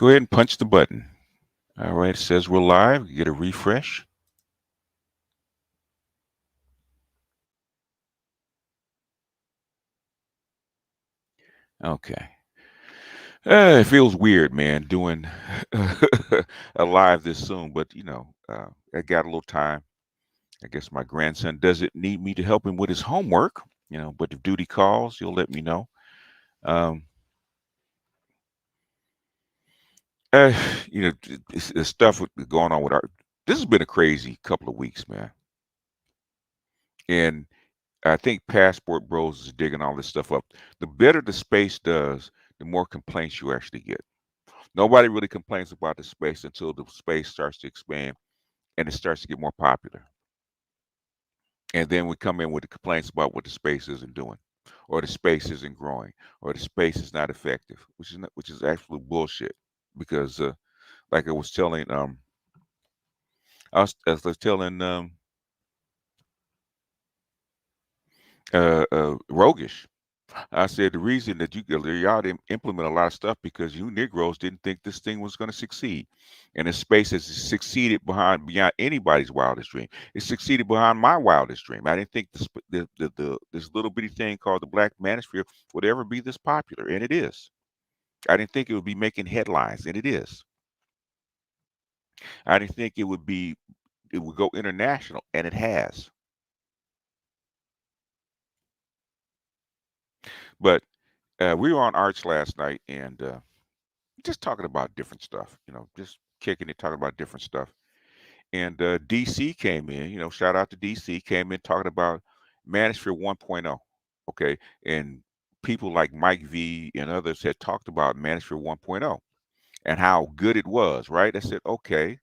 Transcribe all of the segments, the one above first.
Go ahead and punch the button. All right, it says we're live. You get a refresh. Okay. It feels weird, man, doing a live this soon, but I got a little time. I guess my grandson doesn't need me to help him with his homework, but if duty calls, he'll let me know. Um, uh, the stuff going on with our. This has been a crazy couple of weeks, man, and I think Passport Bros is digging all this stuff up. The better the space does, the more complaints you actually get. Nobody really complains about the space until the space starts to expand and it starts to get more popular. And then we come in with the complaints about what the space isn't doing, or the space isn't growing, or the space is not effective, which is absolute bullshit. Because like I was telling I was telling Rogish. I said the reason that y'all didn't implement a lot of stuff because you Negroes didn't think this thing was going to succeed, and the space has succeeded beyond anybody's wildest dream. It succeeded behind my wildest dream. I didn't think this little bitty thing called the Black Manosphere would ever be this popular, and it is. I didn't think it would be making headlines, and it is. I didn't think it would go international, and it has. But we were on Arch last night, and just talking about different stuff. Just kicking it, talking about different stuff. And DC came in, shout out to DC, came in talking about Manosphere 1.0. Okay. And people like Mike V and others had talked about Manosphere 1.0 and how good it was, right? I said, okay,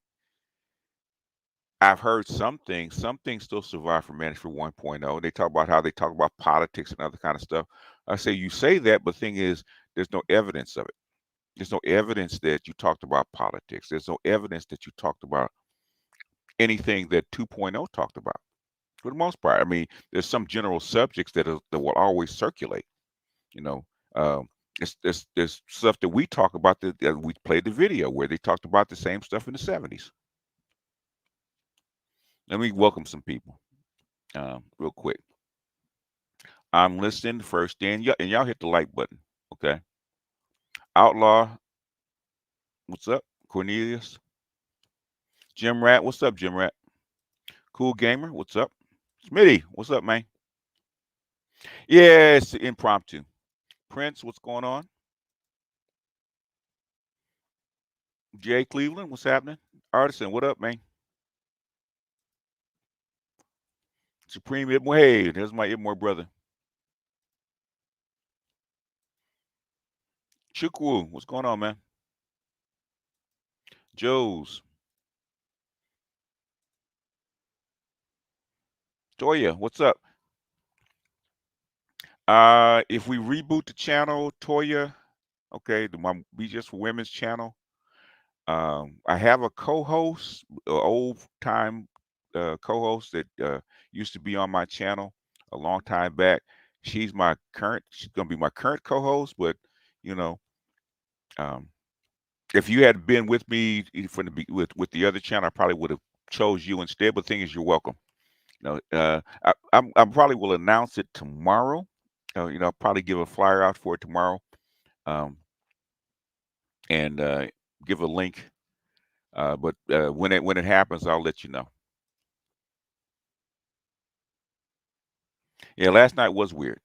I've heard some things still survive from Manosphere 1.0. They talk about how they talk about politics and other kind of stuff. I say, you say that, but the thing is, there's no evidence of it. There's no evidence that you talked about politics. There's no evidence that you talked about anything that 2.0 talked about. For the most part, I mean, there's some general subjects that will always circulate. You know, um, there's stuff that we talk about that we played the video where they talked about the same stuff in the 70s. Let me welcome some people real quick. I'm listening first, and y'all hit the like button. Okay, Outlaw, what's up? Cornelius, Jim Rat, what's up, Jim Rat? Cool Gamer, what's up? Smitty, what's up, man? Yeah, it's impromptu. Prince, what's going on? Jay Cleveland, what's happening? Artisan, what up, man? Supreme Ibmo, hey, there's my Ibmo brother. Chukwu, what's going on, man? Joe's, Toya, what's up? If we reboot the channel, Toya, okay, my Be Just for Women's channel. I have a co-host, old time co-host that used to be on my channel a long time back. She's gonna be my current co-host, but you know, um, if you had been with me with the other channel, I probably would have chose you instead. But the thing is, you're welcome. I probably will announce it tomorrow. I'll probably give a flyer out for it tomorrow, um, and give a link. But when it happens, I'll let you know. Yeah, last night was weird.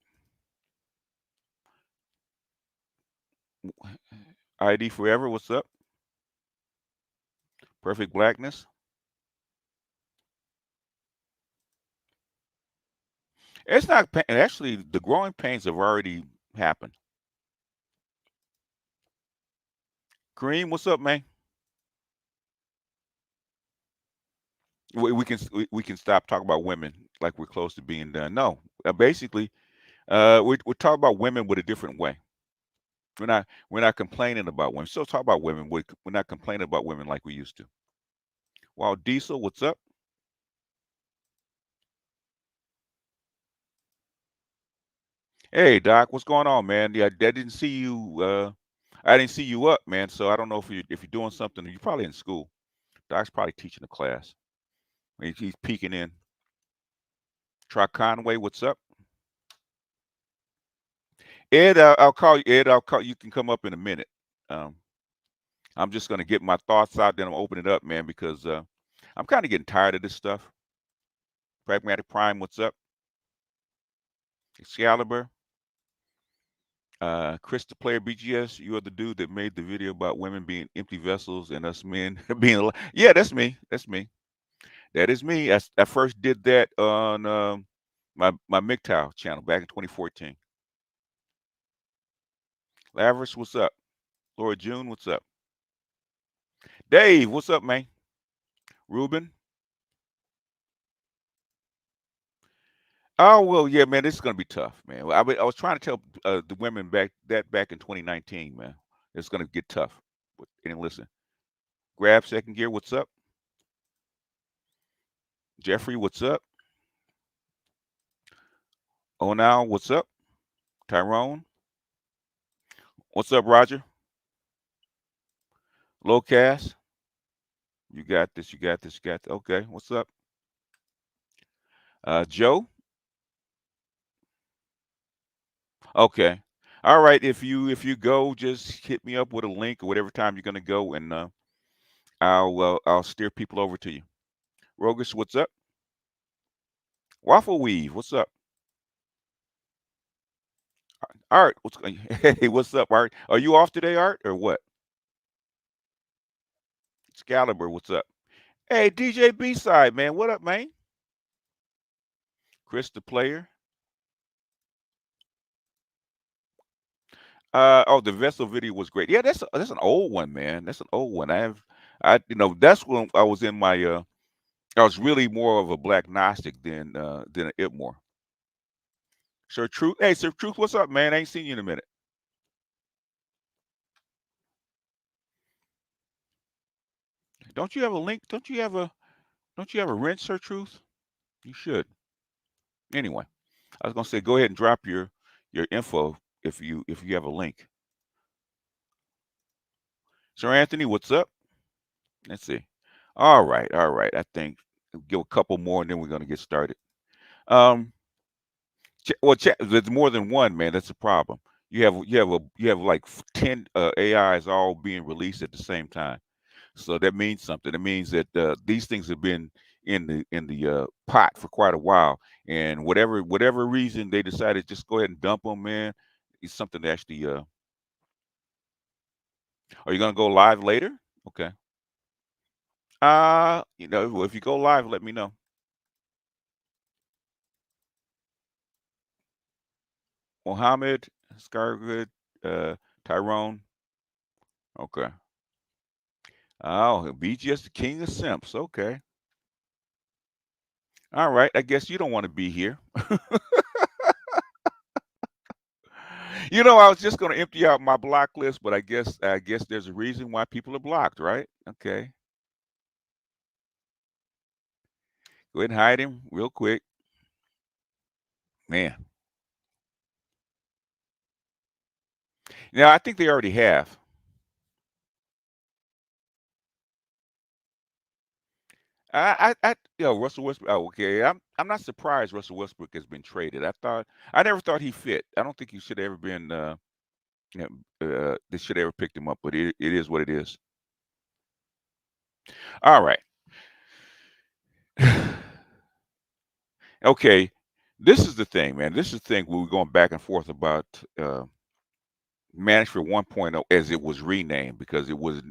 ID Forever, what's up? Perfect Blackness. It's not actually the growing pains have already happened. Kareem, what's up, man? We can stop talking about women like we're close to being done. No, basically, we're talking about women with a different way. We're not complaining about women. Still talk about women. We're not complaining about women like we used to. Wow, Diesel, what's up? Hey, Doc, what's going on, man? Yeah, I didn't see you. I didn't see you up, man. So I don't know if you're doing something. You're probably in school. Doc's probably teaching a class. He's peeking in. Try Conway. What's up, Ed? I'll call you, Ed. I'll call you. Can come up in a minute. Um, I'm just gonna get my thoughts out. Then I'm open it up, man, because I'm kind of getting tired of this stuff. Pragmatic Prime. What's up? Excalibur. Chris the Player BGS, you are the dude that made the video about women being empty vessels and us men being yeah, that's me. That's me. That is me. I first did that on my MGTOW channel back in 2014. Lavis, what's up? Laura June, what's up? Dave, what's up, man? Ruben. Oh well, yeah, man. This is gonna be tough, man. I was trying to tell the women back in 2019, man. It's gonna get tough. And listen, grab second gear. What's up, Jeffrey? What's up? Oh now, what's up? Tyrone, what's up, Roger? Locast, you got this. You got this. You got this. Okay, what's up? Joe. Okay. All right. If you go, just hit me up with a link or whatever time you're gonna go, and I'll steer people over to you. Rogus, what's up? Waffle Weave, what's up? Art, what's hey, what's up, Art? Are you off today, Art, or what? Excalibur, what's up? Hey, DJ B side, man, what up, man? Chris the player. Oh, the vessel video was great. Yeah, that's an old one, man. That's an old one. That's when I was in my I was really more of a black Gnostic than an Itmore. Sir Truth. Hey, Sir Truth, what's up, man? I ain't seen you in a minute. Don't you have a link? Don't you have a wrench, Sir Truth? You should. Anyway, I was gonna say go ahead and drop your info if you have a link. Sir Anthony, what's up? Let's see. All right, all right. I think we'll give a couple more and then we're gonna get started. Um, there's more than one, man. That's the problem. You have like 10 AIs all being released at the same time. So that means something. It means that these things have been in the pot for quite a while, and whatever reason they decided just go ahead and dump them, man. It's something to actually. Are you gonna go live later? Okay. If you go live, let me know. Mohammed, Scargood, Tyrone. Okay. Oh, BGS the king of simps. Okay. All right. I guess you don't want to be here. I was just going to empty out my block list, but I guess there's a reason why people are blocked, right? Okay. Go ahead and hide him real quick. Man. Now, I think they already have. Russell Westbrook. Oh, okay. I'm not surprised Russell Westbrook has been traded. I never thought he fit. I don't think he should have ever been. They should have ever picked him up, but it is what it is. All right. Okay. This is the thing, man. This is the thing we were going back and forth about Manuscript 1.0 as it was renamed because it was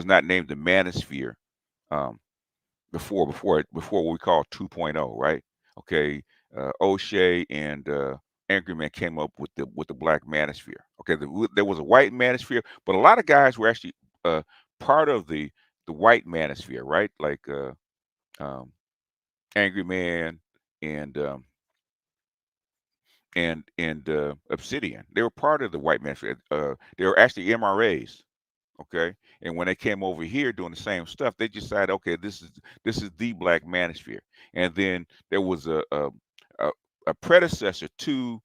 not named the Manosphere um, before what we call 2.0, right? Okay, O'Shea and Angry Man came up with the Black Manosphere. Okay, there was a White Manosphere, but a lot of guys were actually uh, part of the White Manosphere, right? Like um, Angry Man and Obsidian. They were part of the White Manosphere. They were actually MRAs. Okay, and when they came over here doing the same stuff, they decided, okay, this is the Black Manosphere. And then there was a predecessor to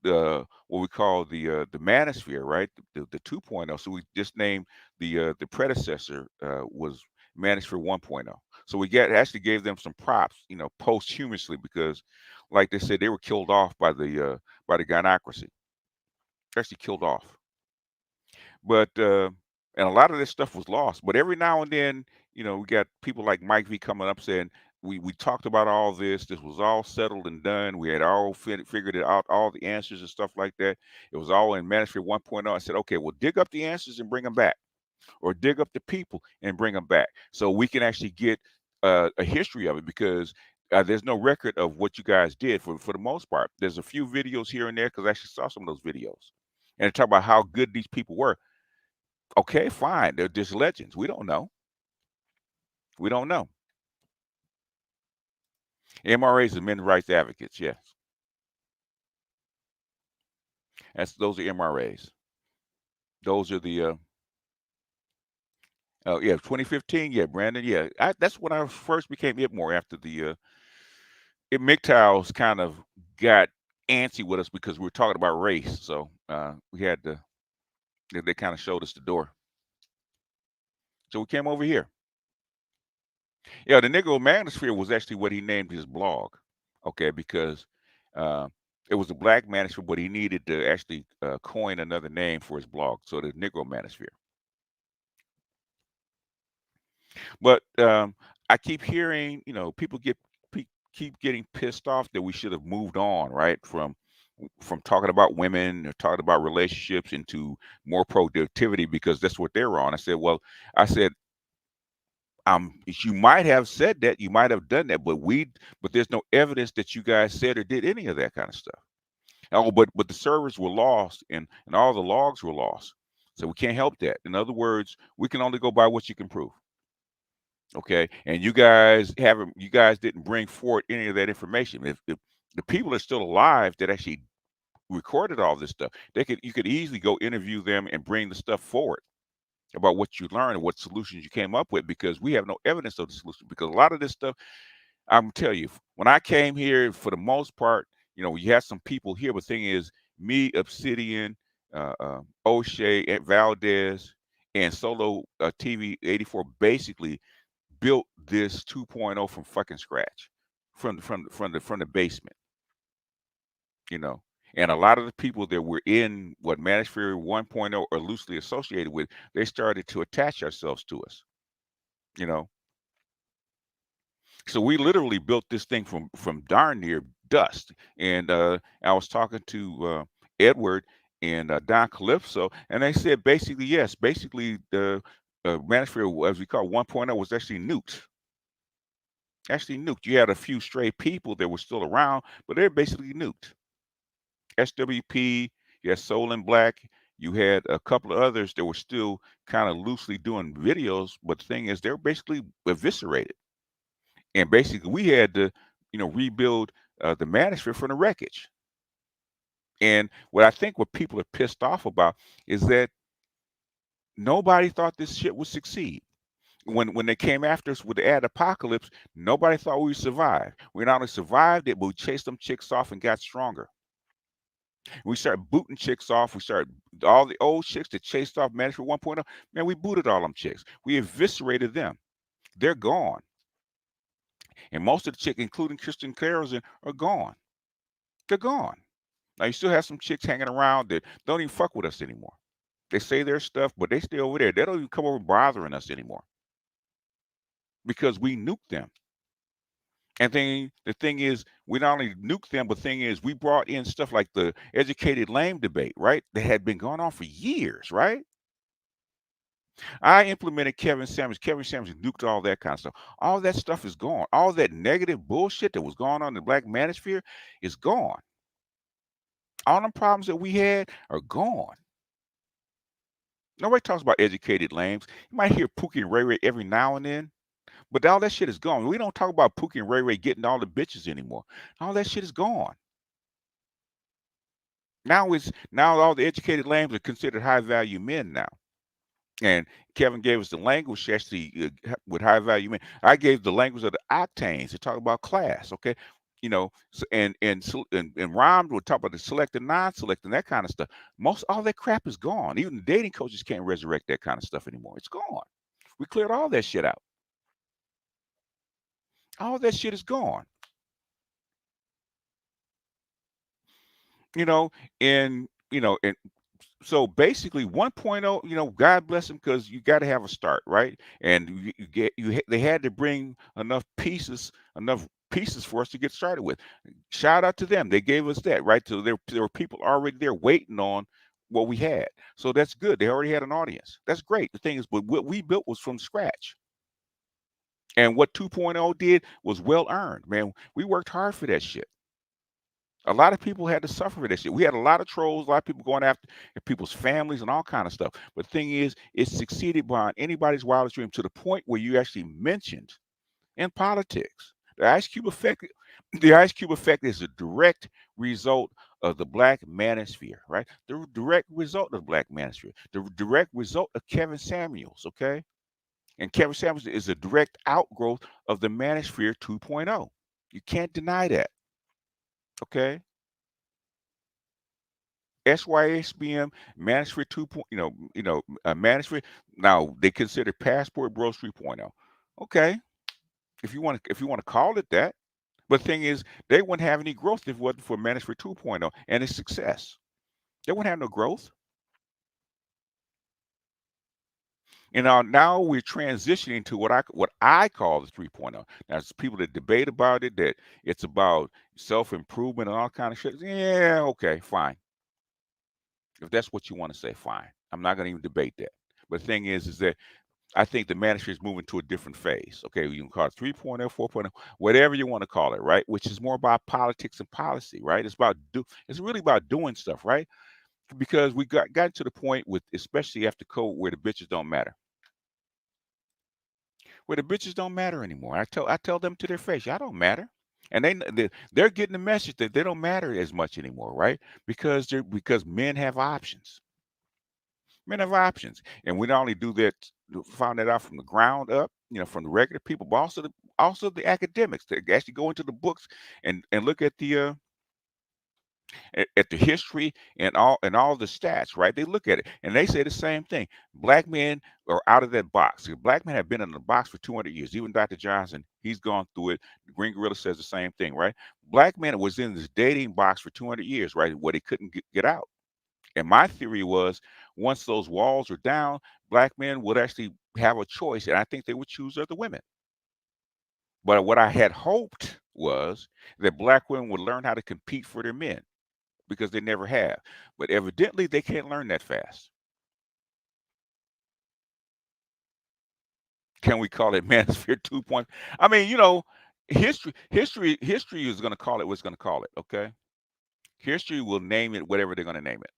what we call the Manosphere, right? The 2.0. So we just named the predecessor was Manosphere 1.0. So we actually gave them some props, posthumously, because, like they said, they were killed off by the gynocracy. Actually killed off. But and a lot of this stuff was lost. But every now and then, we got people like Mike V coming up saying we talked about all this. This was all settled and done. We had all figured it out, all the answers and stuff like that. It was all in Manuscript 1.0. I said, okay, well, dig up the answers and bring them back, or dig up the people and bring them back, so we can actually get a history of it, because there's no record of what you guys did for the most part. There's a few videos here and there, because I actually saw some of those videos, and they talk about how good these people were. Okay, fine. They're just legends. We don't know. We don't know. MRAs are men's rights advocates. Yes, those are MRAs. Those are the oh yeah, 2015. Yeah, Brandon. Yeah, that's when I first became IPMOR, after the MGTOWs kind of got antsy with us because we were talking about race. So we had to. They kind of showed us the door. So we came over here. Yeah, the Negro Manosphere was actually what he named his blog. Okay, because uh, it was a black manosphere, but he needed to actually coin another name for his blog, so the Negro Manosphere. But I keep hearing, people keep getting pissed off that we should have moved on, right, from talking about women or talking about relationships into more productivity, because that's what they're on. I said, well, I said, you might have said that, you might have done that, but there's no evidence that you guys said or did any of that kind of stuff. Oh, but the servers were lost, and all the logs were lost, so we can't help that. In other words, we can only go by what you can prove. Okay, and you guys didn't bring forward any of that information. If the people are still alive that actually recorded all this stuff, you could easily go interview them and bring the stuff forward about what you learned and what solutions you came up with, because we have no evidence of the solution. Because a lot of this stuff, I'm tell you, when I came here, for the most part, you had some people here, but the thing is, me, Obsidian, O'Shea, and Valdez, and Solo TV 84 basically built this 2.0 from fucking scratch, from the basement, you know. And a lot of the people that were in what Manosphere 1.0 are loosely associated with, they started to attach ourselves to us, you know. So we literally built this thing from darn near dust. And I was talking to Edward and Don Calypso, and they said basically yes, basically the Manosphere, as we call it, 1.0, was actually nuked. Actually nuked. You had a few stray people that were still around, but they're basically nuked. SWP, you had Soul and Black, you had a couple of others that were still kind of loosely doing videos, but the thing is, they're basically eviscerated. And basically, we had to, rebuild the Manosphere from the wreckage. And what people are pissed off about is that nobody thought this shit would succeed. When they came after us with the ad apocalypse, nobody thought we would survive. We not only survived it, but we chased them chicks off and got stronger. We started booting chicks off. We started all the old chicks that chased off Management 1.0. Man, we booted all them chicks. We eviscerated them. They're gone. And most of the chicks, including Kristen Carolson, are gone. They're gone. Now you still have some chicks hanging around that don't even fuck with us anymore. They say their stuff, but they stay over there. They don't even come over bothering us anymore because we nuked them. And the thing is, we not only nuked them, but the thing is, we brought in stuff like the educated lame debate, right? That had been going on for years, right? I implemented Kevin Samuels. Kevin Samuels nuked all that kind of stuff. All that stuff is gone. All that negative bullshit that was going on in the Black Manosphere is gone. All the problems that we had are gone. Nobody talks about educated lames. You might hear Pookie and Ray Ray every now and then, but all that shit is gone. We don't talk about Pookie and Ray Ray getting all the bitches anymore. All that shit is gone. Now all the educated lambs are considered high value men now. And Kevin gave us the language actually with high value men. I gave the language of the octanes to talk about class. Okay, And rhymed would talk about the select and non-select and that kind of stuff. Most all that crap is gone. Even the dating coaches can't resurrect that kind of stuff anymore. It's gone. We cleared all that shit out. All that shit is gone. You know, and so basically 1.0, God bless them because you got to have a start, right? And they had to bring enough pieces for us to get started with. Shout out to them. They gave us that, right? So there were people already there waiting on what we had. So that's good. They already had an audience. That's great. The thing is, but what we built was from scratch. And what 2.0 did was well earned, man. We worked hard for that shit. A lot of people had to suffer for that shit. We had a lot of trolls, a lot of people going after people's families and all kind of stuff. But the thing is, it succeeded beyond anybody's wildest dream to the point where you actually mentioned in politics. The Ice Cube effect, the Ice Cube effect is a direct result of the Black Manosphere, right? The direct result of the Black Manosphere, the direct result of Kevin Samuels, okay? And Kevin Samuels is a direct outgrowth of the Manosphere 2.0. You can't deny that, okay? SYSBM, Manosphere 2. Manosphere. Now they consider Passport Bros 3.0. Okay, if you want to call it that. But the thing is, they wouldn't have any growth if it wasn't for Manosphere 2.0 and its success. They wouldn't have no growth. And now we're transitioning to what I call the 3.0. Now, there's people that debate about it, that it's about self improvement and all kind of shit. Yeah, okay, fine. If that's what you want to say, fine. I'm not going to even debate that. But the thing is that I think the manager is moving to a different phase. Okay, you can call it 3.0, 4.0, whatever you want to call it, right? Which is more about politics and policy, right? It's really about doing stuff, right? Because we got to the point with, especially after COVID, where the bitches don't matter. Where the bitches don't matter anymore. I tell them to their face, y'all don't matter. And they're getting the message that they don't matter as much anymore, right? Because men have options. Men have options, and we not only do that, found that out from the ground up, from the regular people, but also the academics that actually go into the books and look at the history and all the stats. Right? They look at it and they say the same thing. Black men are out of that box. Black men have been in the box for 200 years. Even Dr. Johnson, he's gone through it. The Green Gorilla says the same thing. Right? Black men was in this dating box for 200 years. Right? Where they couldn't get out. And my theory was, once those walls are down, black men would actually have a choice, and I think they would choose other women. But what I had hoped was that black women would learn how to compete for their men because they never have. But evidently, they can't learn that fast. Can we call it Manosphere 2.0? I mean, history is going to call it what's going to call it. Okay, history will name it whatever they're going to name it.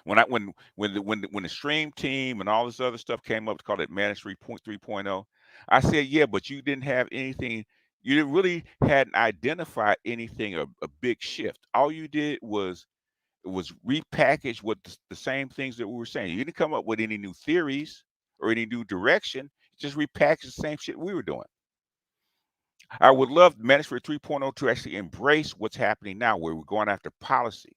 When the stream team and all this other stuff came up to call it Managed 3.0, I said, yeah, but you didn't have anything. You didn't really hadn't identified anything, a big shift. All you did was repackage what the same things that we were saying. You didn't come up with any new theories or any new direction. Just repackage the same shit we were doing. I would love Management 3.0 to actually embrace what's happening now, where we're going after policy.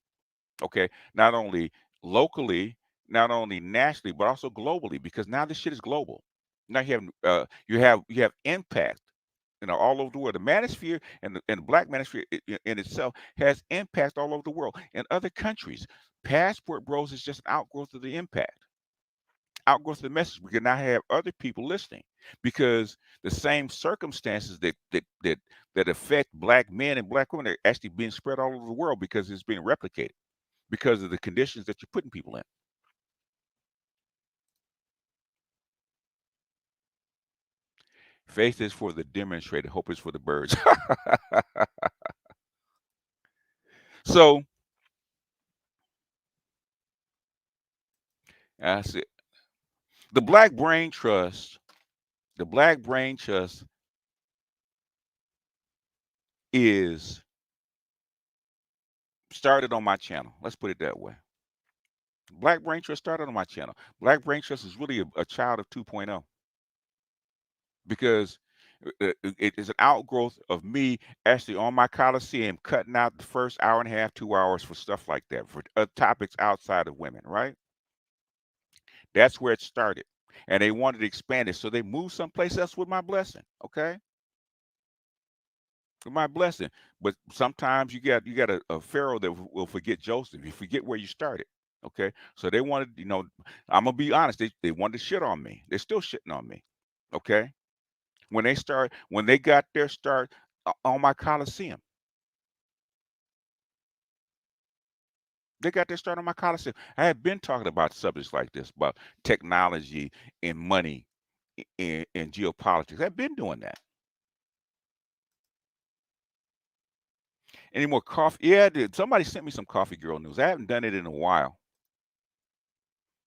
Okay, not only locally, not only nationally, but also globally, because now this shit is global. Now you have impact, all over the world. The manosphere and the black manosphere in itself has impact all over the world in other countries. Passport Bros is just an outgrowth of the impact, outgrowth of the message. We can now have other people listening because the same circumstances that affect black men and black women are actually being spread all over the world because it's being replicated because of the conditions that you're putting people in. Faith is for the demonstrated, hope is for the birds. So that's it. The Black Brain Trust, the Black Brain Trust is started on my channel. Let's put it that way. Black Brain Trust started on my channel. Black Brain Trust is really a child of 2.0 because It is an outgrowth of me actually on my Coliseum cutting out the first hour and a half, 2 hours for stuff like that, for topics outside of women, right? That's where it started. And they wanted to expand it. So they moved someplace else with my blessing. Okay. With my blessing. But sometimes you got a Pharaoh that will forget Joseph. You forget where you started. Okay. So they wanted, I'm gonna be honest, they wanted to shit on me. They're still shitting on me. Okay. When they got their start on my Coliseum, they got their start on my Coliseum. I had been talking about subjects like this, about technology and money and geopolitics. I've been doing that. Any more coffee? Yeah, I did. Somebody sent me some coffee girl news. I haven't done it in a while.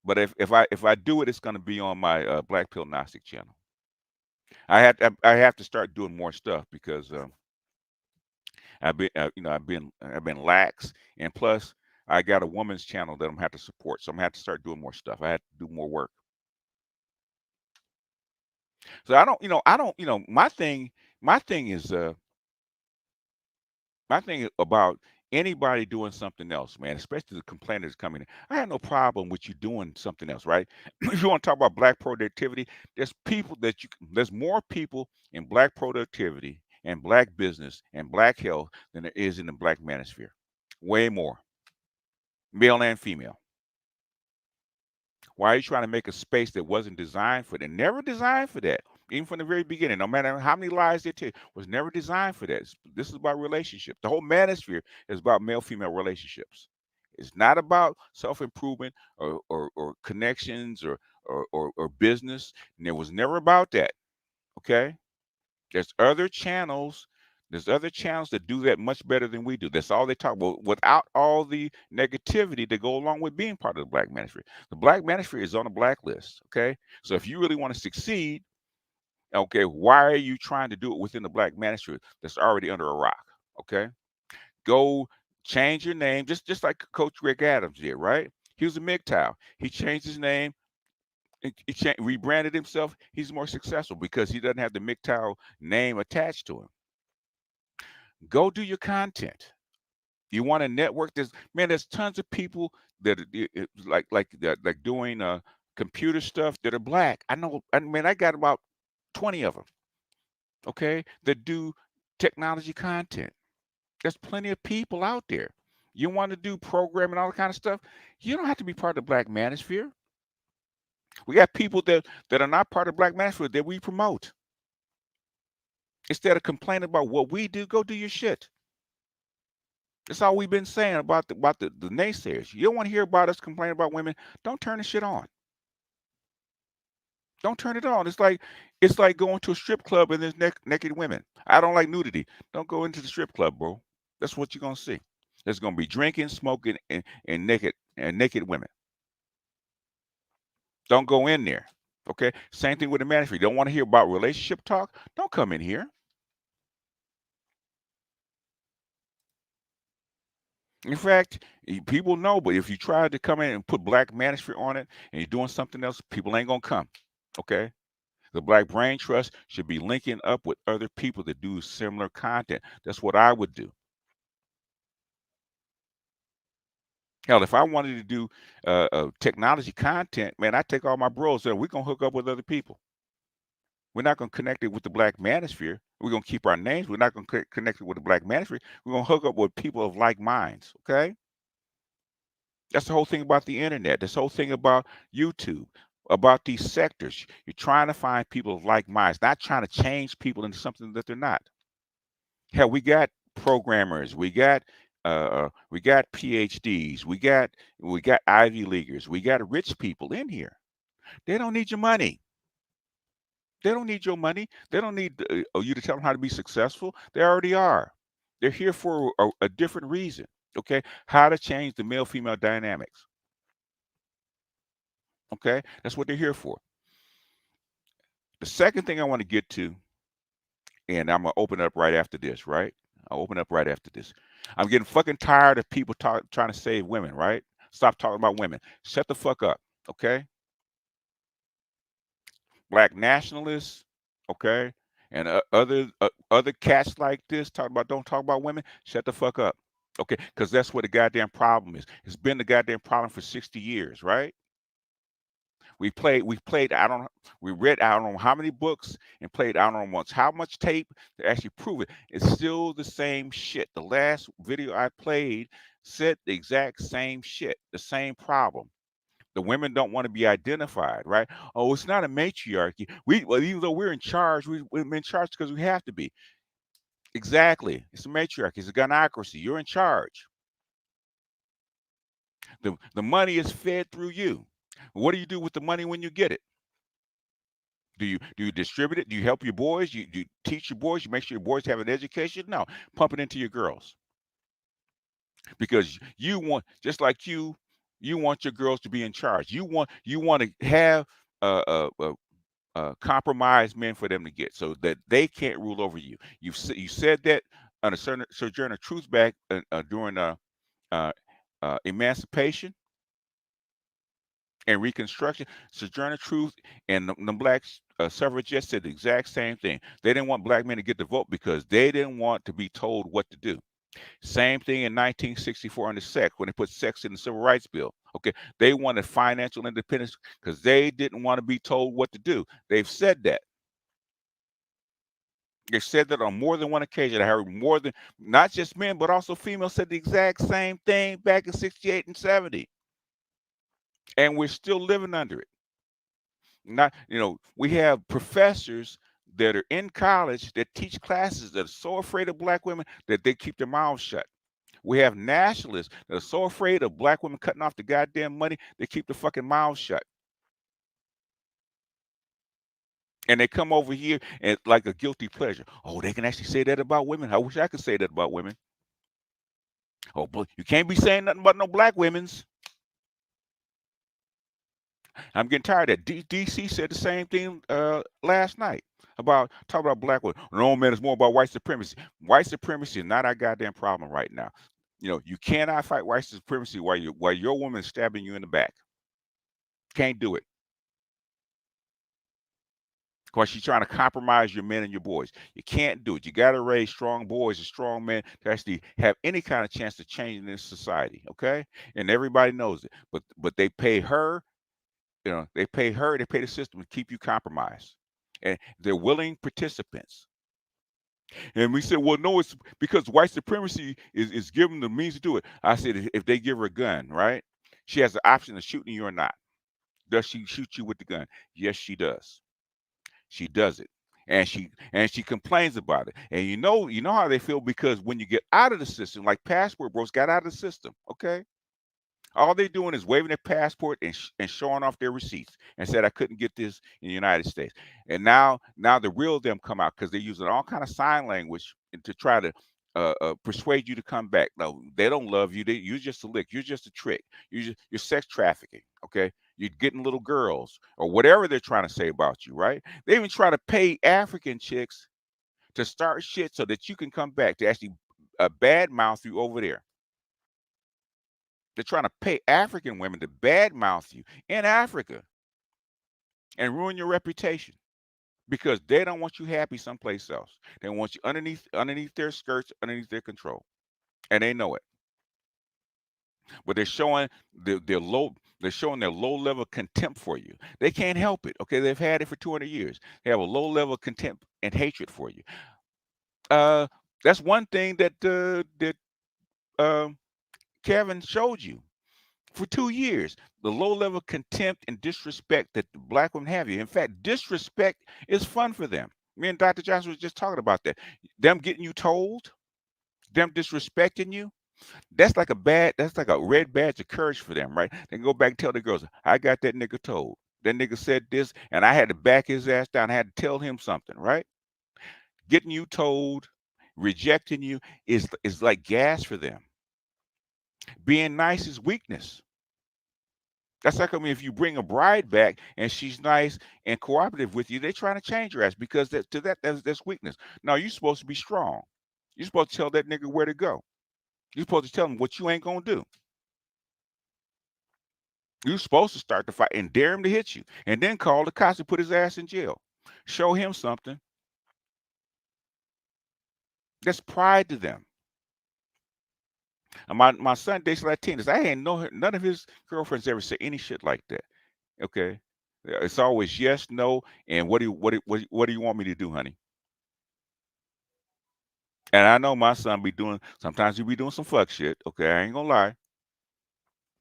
But if I do it, it's going to be on my Black Pill Gnostic channel. I have to start doing more stuff because I've been lax, and plus I got a woman's channel that I'm gonna have to support, so I'm gonna have to start doing more stuff. I have to do more work. So I don't. My thing is my thing about anybody doing something else, man, especially the complainers coming in. I have no problem with you doing something else, right? If you want to talk about black productivity, there's more people in black productivity and black business and black health than there is in the black manosphere. Way more, male and female. Why are you trying to make a space that wasn't designed for that? Never designed for that. Even from the very beginning, no matter how many lies they tell, was never designed for that. This is about relationships. The whole manosphere is about male-female relationships. It's not about self-improvement or connections or business. And it was never about that. Okay. There's other channels. There's other channels that do that much better than we do. That's all they talk about without all the negativity that go along with being part of the black manosphere. The black manosphere is on a blacklist. Okay. So if you really want to succeed, okay, why are you trying to do it within the black manosphere that's already under a rock? Okay. Go change your name, just like Coach Rick Adams did, right? He was a MGTOW. He changed his name, rebranded himself. He's more successful because he doesn't have the MGTOW name attached to him. Go do your content. You want to network? There's tons of people that like doing computer stuff that are black. I know. I mean, I got about 20 of them. Okay, that do technology content. There's plenty of people out there. You want to do programming, all that kind of stuff. You don't have to be part of the black manosphere. We got people that are not part of black manosphere that we promote. Instead of complaining about what we do, go do your shit. That's all we've been saying about the naysayers. You don't want to hear about us complaining about women. Don't turn the shit on. Don't turn it on. It's like going to a strip club and there's naked women. I don't like nudity. Don't go into the strip club, bro. That's what you're gonna see. There's gonna be drinking, smoking, and naked women. Don't go in there. Okay. Same thing with the man. If you don't want to hear about relationship talk, don't come in here. In fact, people know, but if you try to come in and put black manosphere on it and you're doing something else, people ain't gonna come. Okay. The Black Brain Trust should be linking up with other people that do similar content. That's what I would do. Hell, if I wanted to do technology content, man, I take all my bros there. We're gonna hook up with other people. We're not gonna connect it with the Black Manosphere. We're gonna keep our names. We're not gonna connect it with the Black Manosphere. We're gonna hook up with people of like minds. Okay, that's the whole thing about the internet. This whole thing about YouTube, about these sectors. You're trying to find people of like minds, not trying to change people into something that they're not. Hell, we got programmers, we got PhDs, we got Ivy Leaguers, we got rich people in here. They don't need your money. They don't need your money. They don't need you to tell them how to be successful. They already are. They're here for a different reason. Okay, how to change the male-female dynamics. Okay, that's what they're here for. The second thing I want to get to, and I'm gonna open up right after this. Right, I'll open up right after this. I'm getting fucking tired of people trying to save women. Right, stop talking about women. Shut the fuck up. Okay, black nationalists. Okay, And other cats like this talk about don't talk about women. Shut the fuck up, okay? Because that's what the goddamn problem is. It's been the goddamn problem for 60 years, right? We played. We read I don't know how many books and played I don't know once how much tape to actually prove it. It's still the same shit. The last video I played said the exact same shit, the same problem. The women don't want to be identified, right? Oh, it's not a matriarchy. Well, even though we're in charge, we're in charge because we have to be. Exactly. It's a matriarchy. It's a gynocracy. You're in charge. The money is fed through you. What do you do with the money when you get it? Do you distribute it? Do you help your boys? You teach your boys? You make sure your boys have an education? No, pump it into your girls because you want just like you want your girls to be in charge. You want to have compromised men for them to get so that they can't rule over you. You said that on a certain Sojourner Truth back during uh, emancipation and Reconstruction. Sojourner Truth and the black suffragettes said the exact same thing. They didn't want black men to get the vote because they didn't want to be told what to do. Same thing in 1964 on the sex when they put sex in the Civil Rights Bill. Okay, they wanted financial independence because they didn't want to be told what to do. They've said that. They said that on more than one occasion. I heard more than not just men, but also females said the exact same thing back in 68 and 70. And we're still living under it. Not, we have professors that are in college that teach classes that are so afraid of black women that they keep their mouths shut. We have nationalists that are so afraid of black women cutting off the goddamn money, they keep the fucking mouths shut. And they come over here and like a guilty pleasure. Oh, they can actually say that about women. I wish I could say that about women. Oh, but you can't be saying nothing about no black women's. I'm getting tired of that. DC said the same thing last night about talking about black women. No, man, it's more about white supremacy. White supremacy is not our goddamn problem right now. You cannot fight white supremacy while your woman is stabbing you in the back. Can't do it. Because she's trying to compromise your men and your boys. You can't do it. You got to raise strong boys and strong men to actually have any kind of chance to change in this society. Okay, and everybody knows it. But they pay her. They pay her. They pay the system to keep you compromised, and they're willing participants. And we said, well, no, it's because white supremacy is giving them the means to do it. I said, if they give her a gun, right, she has the option of shooting you or not. Does she shoot you with the gun? Yes, she does. She does it. And she complains about it. And you know how they feel because when you get out of the system, like passport bros got out of the system, okay? All they're doing is waving their passport and showing off their receipts and said I couldn't get this in the United States. And now the real them come out because they're using all kind of sign language to try to persuade you to come back. No, they don't love you. You're just a lick. You're just a trick. You're sex trafficking. Okay, you're getting little girls or whatever they're trying to say about you. Right? They even try to pay African chicks to start shit so that you can come back to actually bad mouth you over there. They're trying to pay African women to badmouth you in Africa and ruin your reputation because they don't want you happy someplace else. They want you underneath their skirts, underneath their control, and they know it. But they're showing their low level contempt for you. They can't help it. Okay, they've had it for 200 years. They have a low level contempt and hatred for you. Uh, that's one thing that um Kevin showed you. For 2 years, the low level contempt and disrespect that the black women have you. In fact, disrespect is fun for them. Me and Dr. Johnson was just talking about that. Them getting you told, them disrespecting you, that's like a red badge of courage for them, right? They can go back and tell the girls, I got that nigga told. That nigga said this, and I had to back his ass down. I had to tell him something, right? Getting you told, rejecting you is like gas for them. Being nice is weakness. That's like, I mean, if you bring a bride back and she's nice and cooperative with you, they're trying to change her ass because that's weakness. No, you're supposed to be strong. You're supposed to tell that nigga where to go. You're supposed to tell him what you ain't gonna do. You're supposed to start the fight and dare him to hit you, and then call the cops and put his ass in jail. Show him something. That's pride to them. And my son dates Latinas. I ain't know none of his girlfriends ever say any shit like that. Okay, yeah, it's always yes, no, and what do you want me to do, honey? And I know my son be doing sometimes he be doing some fuck shit. Okay, I ain't gonna lie,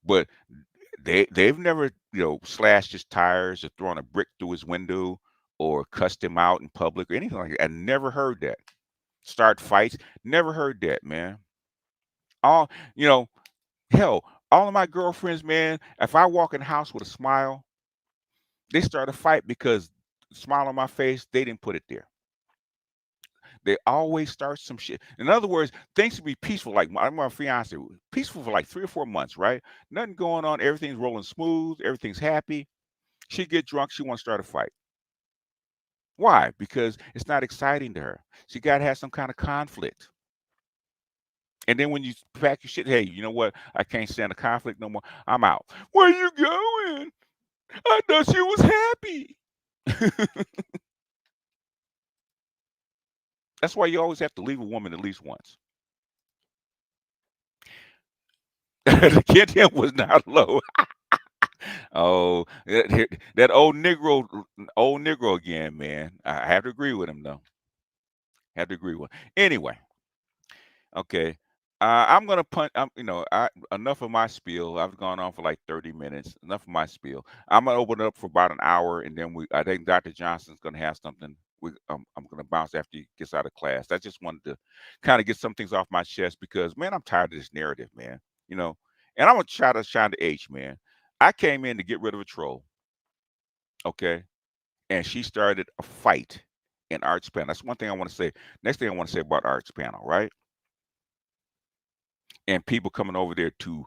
but they've never slashed his tires or thrown a brick through his window or cussed him out in public or anything like that. I never heard that. Start fights, never heard that, man. All you know, hell, all of my girlfriends, man. If I walk in the house with a smile, they start a fight because smile on my face, they didn't put it there. They always start some shit. In other words, things to be peaceful. Like my fiance, peaceful for like 3 or 4 months, right? Nothing going on. Everything's rolling smooth. Everything's happy. She get drunk. She wants to start a fight. Why? Because it's not exciting to her. She got to have some kind of conflict. And then when you pack your shit, hey, you know what? I can't stand the conflict no more. I'm out. Where you going? I thought she was happy. That's why you always have to leave a woman at least once. The kid him was not low. Oh, that old Negro again, man. I have to agree with him though. Have to agree with him. Anyway, okay. I'm gonna punt. Enough of my spiel. I've gone on for like 30 minutes. Enough of my spiel. I'm gonna open it up for about an hour, and then I think Dr. Johnson's gonna have something. I'm gonna bounce after he gets out of class. I just wanted to kind of get some things off my chest because, man, I'm tired of this narrative, man. You know, and I'm gonna try to shine the H, man. I came in to get rid of a troll, okay, and she started a fight in Arts Panel. That's one thing I want to say. Next thing I want to say about Arts Panel, right? And people coming over there to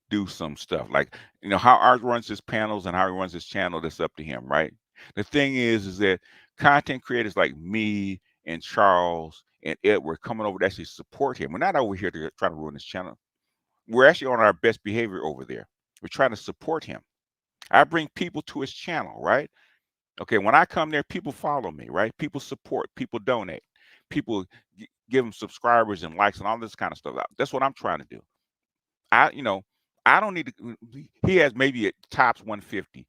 do some stuff. Like, how Art runs his panels and how he runs his channel, that's up to him, right? The thing is that content creators like me and Charles and Edward coming over to actually support him. We're not over here to try to ruin his channel. We're actually on our best behavior over there. We're trying to support him. I bring people to his channel, right? Okay, when I come there, people follow me, right? People support, people donate, people give him subscribers and likes and all this kind of stuff. That's what I'm trying to do. I, you know, I don't need to. He has maybe at tops 150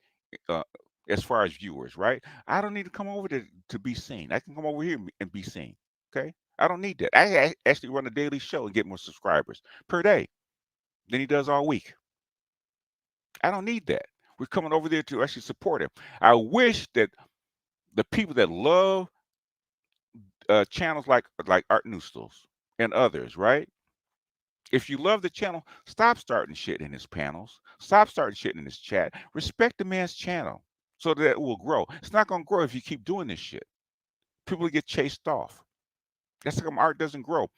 uh, as far as viewers, right? I don't need to come over to be seen. I can come over here and be seen. Okay, I don't need that. I actually run a daily show and get more subscribers per day than he does all week. I don't need that. We're coming over there to actually support him. I wish that the people that love channels like Art Noodles and others, right? If you love the channel, stop starting shit in his panels. Stop starting shit in his chat. Respect the man's channel so that it will grow. It's not going to grow if you keep doing this shit. People get chased off. That's how come art doesn't grow.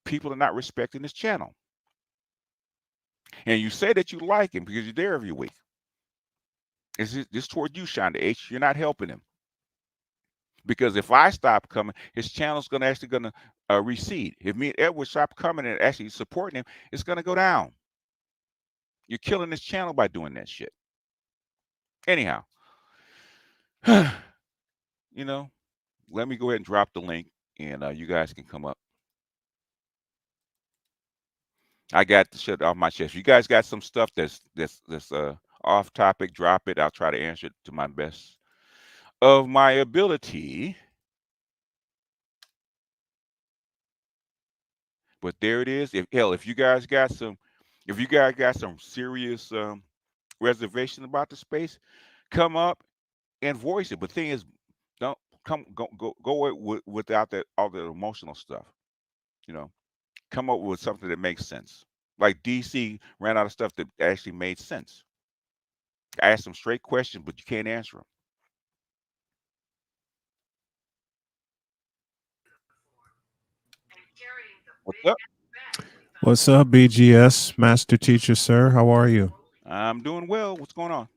People are not respecting his channel. And you say that you like him because you're there every week. It's just toward you, Shonda H. You're not helping him. Because if I stop coming, his channel's gonna recede. If me and Edward stop coming and actually supporting him, it's gonna go down. You're killing his channel by doing that shit. Anyhow, you know, let me go ahead and drop the link, and you guys can come up. I got the shit off my chest. You guys got some stuff that's off topic. Drop it. I'll try to answer it to my best of my ability. But there it is. If you guys got some, if you guys got some serious reservation about the space, come up and voice it. But thing is, don't go away without that all the emotional stuff. You know, come up with something that makes sense. Like DC ran out of stuff that actually made sense. I asked them straight questions, but you can't answer them. What's up? What's up, BGS Master Teacher, sir? How are you? I'm doing well. What's going on?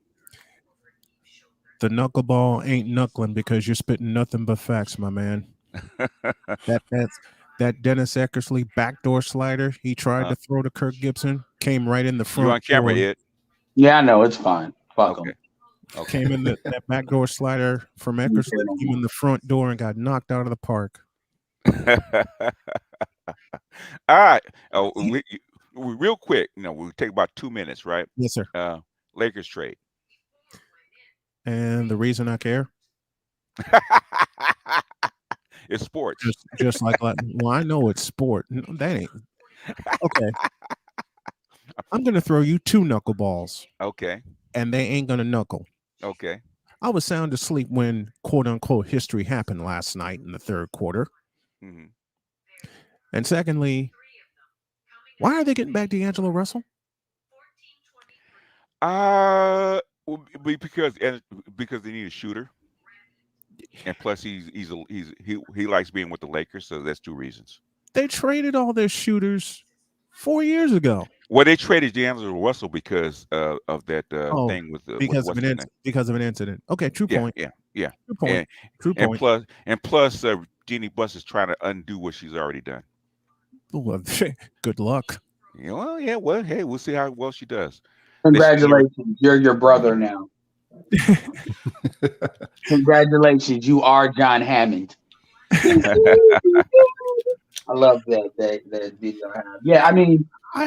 The knuckleball ain't knuckling because you're spitting nothing but facts, my man. That's that Dennis Eckersley backdoor slider he tried uh, to throw to Kirk Gibson came right in the you front on camera, door. Ed? Yeah, I know it's fine. Fuck Okay. them. Okay. Came in that backdoor slider from Eckersley came in the front door and got knocked out of the park. All right. Oh, real quick, we'll take about 2 minutes, right? Yes, sir. Uh, Lakers trade. And the reason I care, It's sports. just like well, I know it's sport. No, that ain't okay. I'm gonna throw you two knuckleballs, Okay. and they ain't gonna knuckle. Okay. I was sound asleep when quote unquote history happened last night in the third quarter. Hmm. And secondly, why are they getting back D'Angelo Russell? Because they need a shooter, and plus he likes being with the Lakers, so that's two reasons. They traded all their shooters 4 years ago. Well, they traded D'Angelo Russell because of that Oh, thing with what's his name. because of an incident. Okay, true Yeah, point. yeah, yeah. True point. And True point. plus, Jeannie Buss is trying to undo what she's already done. Well, good luck. Well, yeah. Well, hey, we'll see how well she does. Congratulations, you're your brother now. Congratulations, you are John Hammond. I love that video. Yeah, I mean, I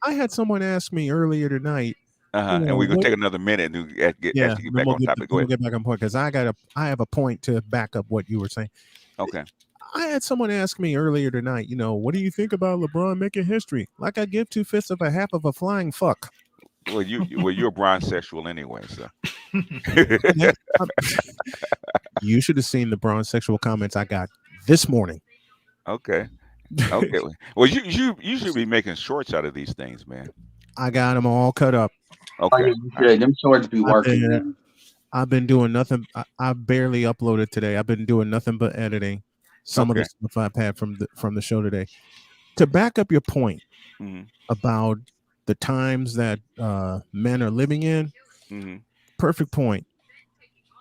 had someone ask me earlier tonight. And we're gonna take another minute to get Yeah, actually get back on topic. Go we'll ahead. get back on point because I have a point to back up what you were saying. Okay. I had someone ask me earlier tonight, what do you think about LeBron making history? Like I give 2/5 of a half of a flying fuck. Well, you're bronsexual anyway, so. You should have seen the bronsexual comments I got this morning. Okay. Okay. Well, you should be making shorts out of these things, man. I got them all cut up. Okay. you should. Them shorts be working. Man. I've been doing nothing. I barely uploaded today. I've been doing nothing but editing some of the stuff I've had from the show today. To back up your point about the times that men are living in, perfect point.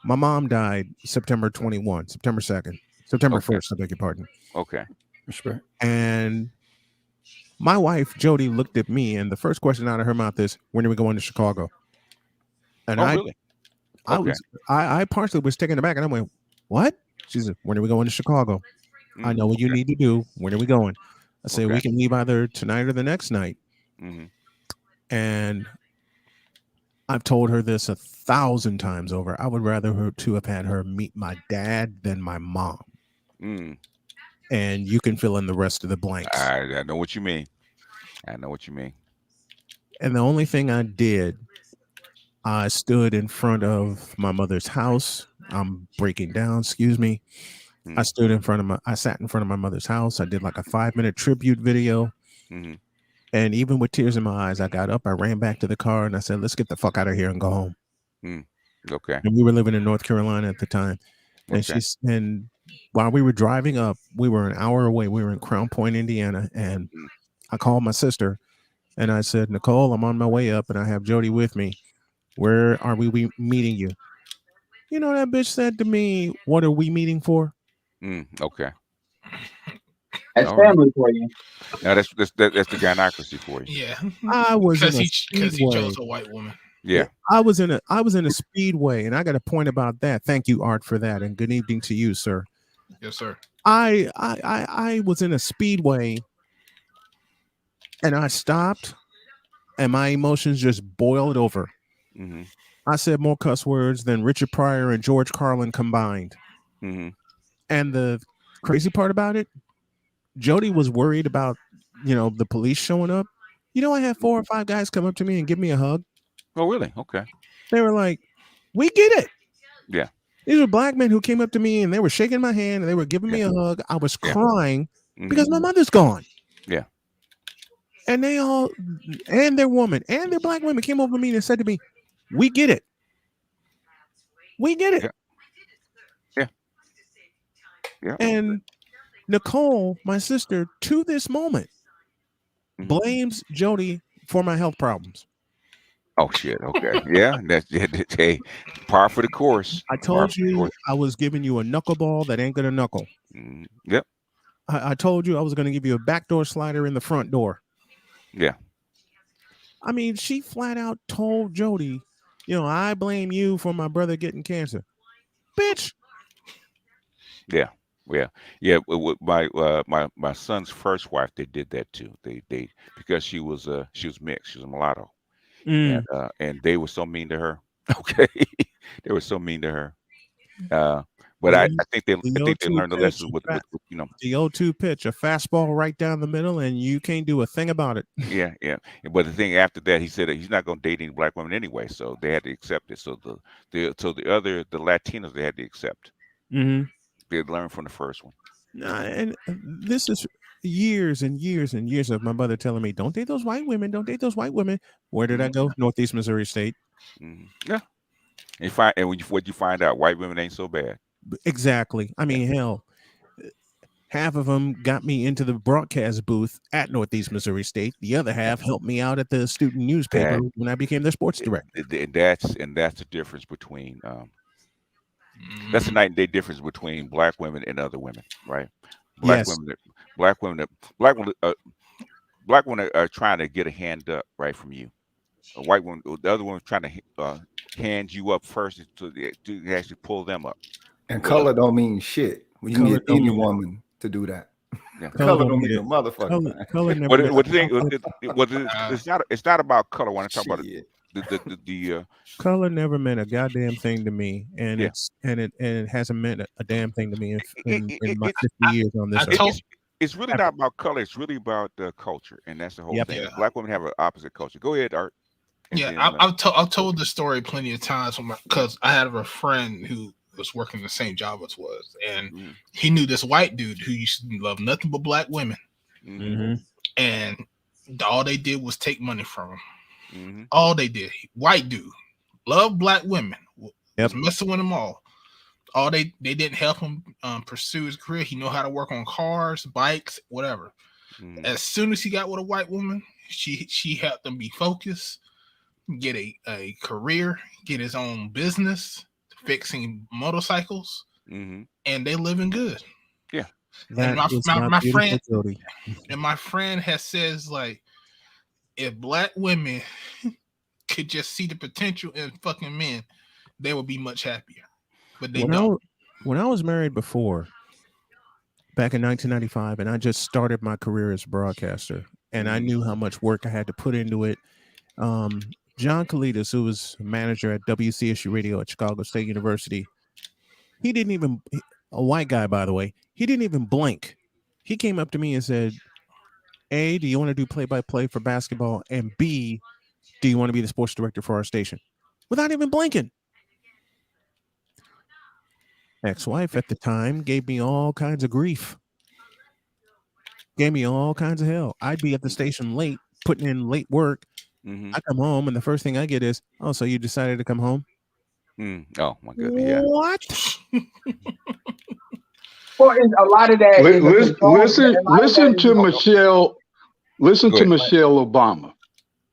My mom died September 2nd, September 1st, I beg your pardon. Okay. Respect. And my wife, Jody, looked at me, and the first question out of her mouth is, when are we going to Chicago? And really? Okay. I partially was taken aback, and I went, what? She said, when are we going to Chicago? I know what you need to do. When are we going? I said, we can leave either tonight or the next night. And I've told her this 1,000 times over. I would rather her to have had her meet my dad than my mom. And you can fill in the rest of the blanks. I know what you mean. I know what you mean. And the only thing I did, I stood in front of my mother's house. I'm breaking down, excuse me. I sat in front of my mother's house. I did like a 5-minute tribute video. And even with tears in my eyes, I got up, I ran back to the car, and I said, let's get the fuck out of here and go home. Okay. And we were living in North Carolina at the time. And and while we were driving up, we were an hour away. We were in Crown Point, Indiana. And I called my sister and I said, Nicole, I'm on my way up and I have Jody with me. Where are we meeting you? You know, that bitch said to me, what are we meeting for? Okay. That's family for you. Now that's the gynocracy for you. Yeah. I was because he chose a white woman. Yeah. I was in a speedway, and I got a point about that. Thank you, Art, for that. And good evening to you, sir. Yes, sir. I was in a speedway and I stopped and my emotions just boiled over. I said more cuss words than Richard Pryor and George Carlin combined. And the crazy part about it, Jody was worried about, the police showing up. I had 4 or 5 guys come up to me and give me a hug. Oh, really? Okay. They were like, we get it. Yeah. These were black men who came up to me and they were shaking my hand and they were giving me a hug. I was crying because my mother's gone. Yeah. And they all, and their woman and their black women came over to me and said to me, we get it. We get it. Yeah. And Nicole, my sister, to this moment, blames Jody for my health problems. Oh shit! Okay, yeah, that's hey, par for the course. I told you I was giving you a knuckleball that ain't gonna knuckle. Yep. I told you I was gonna give you a backdoor slider in the front door. Yeah. I mean, she flat out told Jody, I blame you for my brother getting cancer. Bitch. Yeah. Yeah. With my son's first wife, they did that too. They because she was mixed, she was a mulatto, Mm. and they were so mean to her. Okay, they were so mean to her. But The, I think the they 0-2 learned the pitch, lesson with the 0-2 pitch, a fastball right down the middle, and you can't do a thing about it. yeah. But the thing after that, he said that he's not going to date any black women anyway, so they had to accept it. So the Latinos, they had to accept. Mm-hmm. They had learned from the first one. And this is years and years and years of my mother telling me, "Don't date those white women. Don't date those white women." Where did I go? Northeast Missouri State. Yeah. And what you find out, white women ain't so bad. Exactly. I mean, hell, half of them got me into the broadcast booth at Northeast Missouri State. The other half helped me out at the student newspaper when I became their sports director. And that's the difference between that's the night and day difference between black women and other women, right? Black Yes. women, black women, black women, black women are trying to get a hand up right from you. A white woman, the other one's trying to hand you up first to actually pull them up. And color don't mean shit. When you get any woman to do that. Yeah. Color don't mean a motherfucker. Color never. It's not about color when I talk about it. The color never meant a goddamn thing to me, and it hasn't meant a damn thing to me in my 50 years on this earth. It's really not about color. It's really about the culture, and that's the whole thing. Black women have an opposite culture. Go ahead, Art. I've told the story plenty of times because I had a friend who was working the same job as was, and he knew this white dude who used to love nothing but black women, and all they did was take money from him. All they did, white dude, loved black women, was messing with them all. They didn't help him pursue his career. He knew how to work on cars, bikes, whatever. As soon as he got with a white woman, she helped him be focused, get a career, get his own business, fixing motorcycles, and they living good. Yeah. And my friend has says, like, if black women could just see the potential in fucking men, they would be much happier. But they don't. When I was married before, back in 1995, and I just started my career as a broadcaster, and I knew how much work I had to put into it. John Kalidas, who was manager at WCSU Radio at Chicago State University, he didn't even, a white guy, by the way, he didn't even blink. He came up to me and said, A, do you want to do play-by-play for basketball? And B, do you want to be the sports director for our station? Without even blinking. Ex-wife at the time gave me all kinds of grief. Gave me all kinds of hell. I'd be at the station late, putting in late work. I come home, and the first thing I get is, "Oh, so you decided to come home?" Oh my goodness! Yeah. What? Well, a lot of that. Listen to Michelle. Listen to Michelle Obama.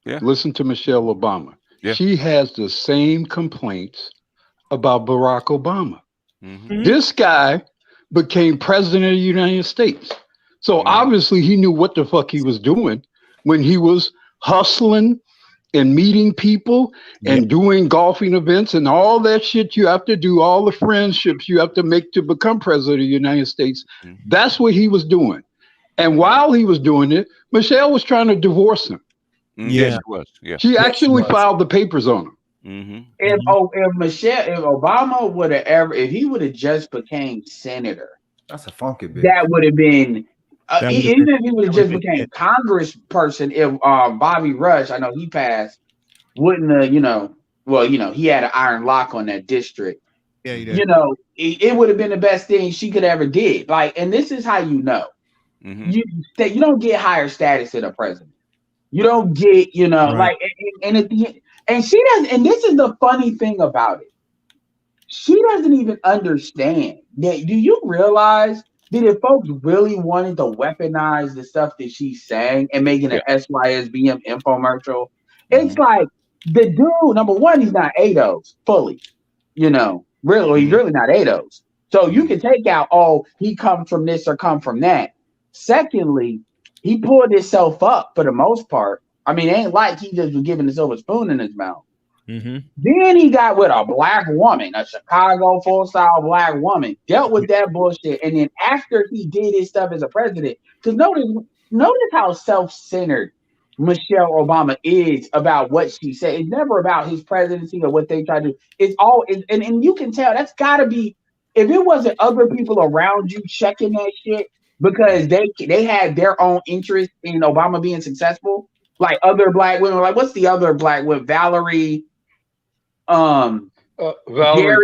Yeah. Listen to Michelle Obama. Yeah. She has the same complaints about Barack Obama. This guy became president of the United States. So obviously he knew what the fuck he was doing when he was hustling and meeting people and doing golfing events and all that shit you have to do, all the friendships you have to make to become president of the United States. That's what he was doing. And while he was doing it, Michelle was trying to divorce him. Yeah, she was. Yeah. She actually filed the papers on him. If Obama would have if he would have just became senator, that's a funky bitch. That would have been even if he would have just became congressperson. If Bobby Rush, I know he passed, wouldn't have, he had an iron lock on that district. Yeah, he did. It would have been the best thing she could ever did. Like, and this is how you know. You don't get higher status than a president. You don't get, like, and at the end, and she doesn't. And this is the funny thing about it. She doesn't even understand that. Do you realize that if folks really wanted to weaponize the stuff that she's saying and making an SYSBM infomercial, it's like the dude, number one, he's not ADOS fully, really, he's really not ADOS. So you can take out, he comes from this or come from that. Secondly, he pulled himself up for the most part. I mean, it ain't like he just was giving the silver spoon in his mouth. Then he got with a black woman, a Chicago full-style black woman, dealt with that bullshit. And then after he did his stuff as a president, because notice how self-centered Michelle Obama is about what she said. It's never about his presidency or what they try to do. And you can tell that's got to be, if it wasn't other people around you checking that shit because they had their own interest in Obama being successful, like other black women, like what's the other black woman, Valerie Valerie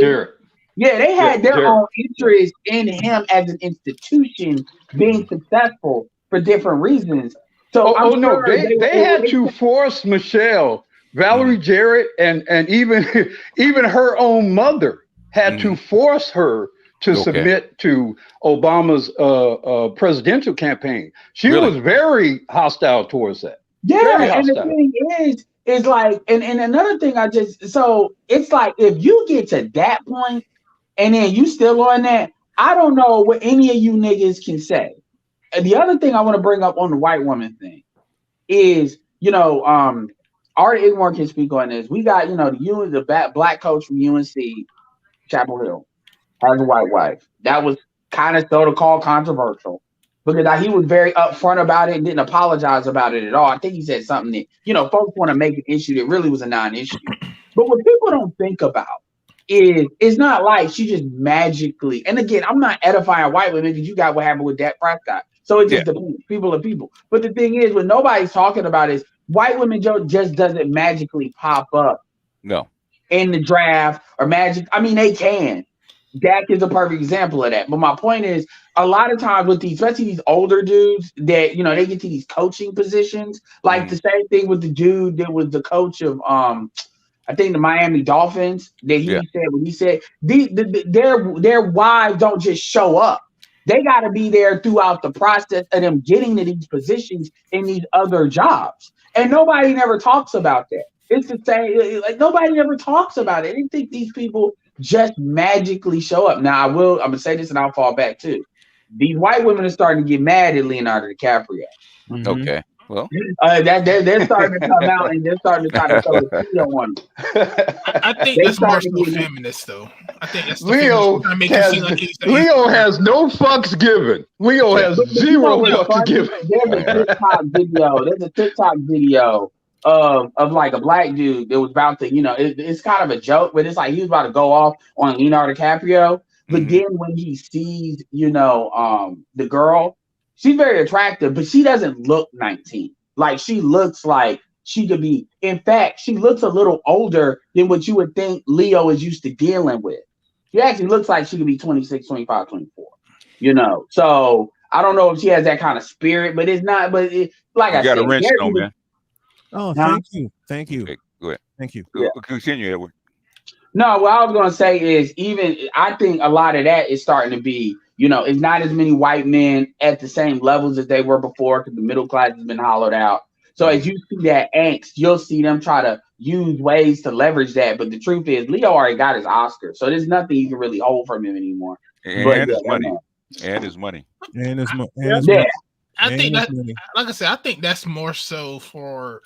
Jarrett. Yeah, they had their own interest in him as an institution being successful for different reasons. So no, they had to force Michelle, Valerie Jarrett, and even even her own mother had to force her to submit to Obama's presidential campaign. She was very hostile towards that. Yeah, and the thing is like, and another thing so it's like if you get to that point and then you still on that, I don't know what any of you niggas can say. And the other thing I want to bring up on the white woman thing is, Art Igmore can speak on this. We got, the black coach from UNC, Chapel Hill, has a white wife. That was kind of sort of called controversial because he was very upfront about it and didn't apologize about it at all. I think he said something that, folks want to make an issue that really was a non-issue. But what people don't think about is it's not like she just magically, and again, I'm not edifying white women because you got what happened with Dak Prescott. So it just depends. People are people. But the thing is, what nobody's talking about is white women just doesn't magically pop up in the draft or magic. I mean, they can. Dak is a perfect example of that. But my point is, a lot of times with especially these older dudes that, they get to these coaching positions, like the same thing with the dude that was the coach of I think the Miami Dolphins, that he said their wives don't just show up. They got to be there throughout the process of them getting to these positions in these other jobs. And nobody never talks about that. It's the same, like nobody ever talks about it. I didn't think these people just magically show up. Now I'm gonna say this and I'll fall back too. These white women are starting to get mad at Leonardo DiCaprio. Okay. Well, they're starting to come out and they're starting to try to throw the tea on them. I think that's more so feminist, though. I think that's Leo has no fucks given. Leo has zero fucks given. There's a TikTok video of like a black dude that was about to, it's kind of a joke, but it's like he was about to go off on Leonardo DiCaprio. But then when he sees, the girl, she's very attractive, but she doesn't look 19. Like she looks like she could be. In fact, she looks a little older than what you would think Leo is used to dealing with. She actually looks like she could be 26, 25, 24. So I don't know if she has that kind of spirit, but it's not. But like I said, got a wrench though, man. Oh, thank you. Okay, go ahead. Thank you. Continue, Edward. No, what I was gonna say is I think a lot of that is starting to be, it's not as many white men at the same levels as they were before because the middle class has been hollowed out. So as you see that angst, you'll see them try to use ways to leverage that. But the truth is, Leo already got his Oscar, so there's nothing you can really hold from him anymore. And his money. And his money. I think that, like I said, I think that's more so for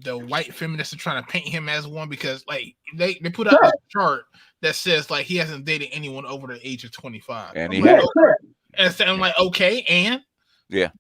the white feminists are trying to paint him as one because like they put out this chart that says like he hasn't dated anyone over the age of 25. And he has. And so I'm like, okay, and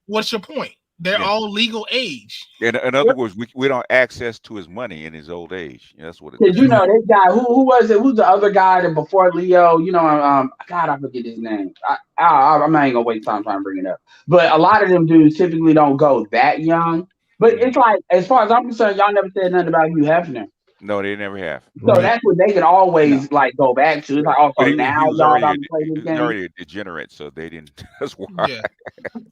what's your point? They're all legal age. In other words, we don't access to his money in his old age. That's what it is. This guy, who was it? Who's the other guy that before Leo? God, I forget his name. I'm not even gonna waste time trying to bring it up. But a lot of them dudes typically don't go that young. But it's like, as far as I'm concerned, y'all never said nothing about Hugh Hefner. No, they never have. So that's what they can always like go back to. It's like, also now y'all got to play this game. Already a degenerate, so they didn't. That's why. Yeah.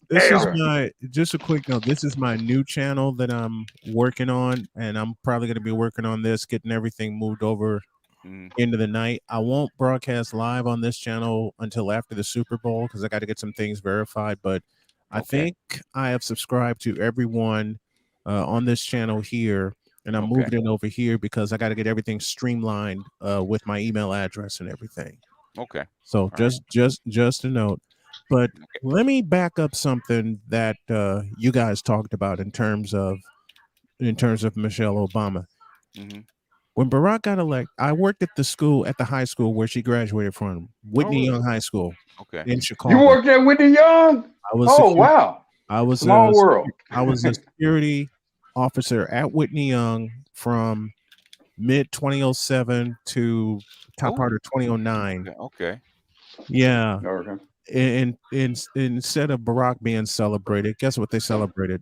This is just a quick note. This is my new channel that I'm working on, and I'm probably going to be working on this, getting everything moved over into the night. I won't broadcast live on this channel until after the Super Bowl because I got to get some things verified. But I think I have subscribed to everyone on this channel here, and I'm moving it over here because I got to get everything streamlined with my email address and everything. Okay. So just a note. But let me back up something that you guys talked about in terms of Michelle Obama. When Barack got elected, I worked at the high school where she graduated from, Whitney Young High School. Okay. In Chicago. You worked at Whitney Young? Wow. I was small world. I was a security officer at Whitney Young from mid 2007 to top part of 2009. Okay. Yeah. Okay. And instead of Barack being celebrated, guess what they celebrated?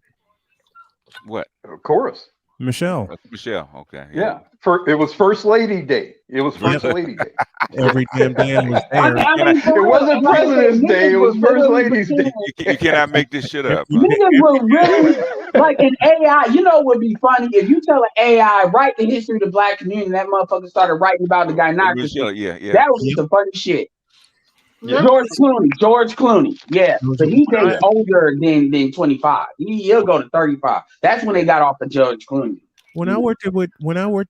What? Of course. Michelle. Michelle. Okay. Yeah. It was First Lady Day. It was First Lady Day. Every damn day I was there. It wasn't President's Day. It was First Lady's Day. You cannot make this shit up. Niggas will really, like an AI, you know what would be funny? If you tell an AI, write the history of the black community, and that motherfucker started writing about the gynocracy. Yeah. That would be some funny shit. Yeah. George Clooney. Yeah. But he's older than 25. He'll go to 35. That's when they got off of George Clooney. When I worked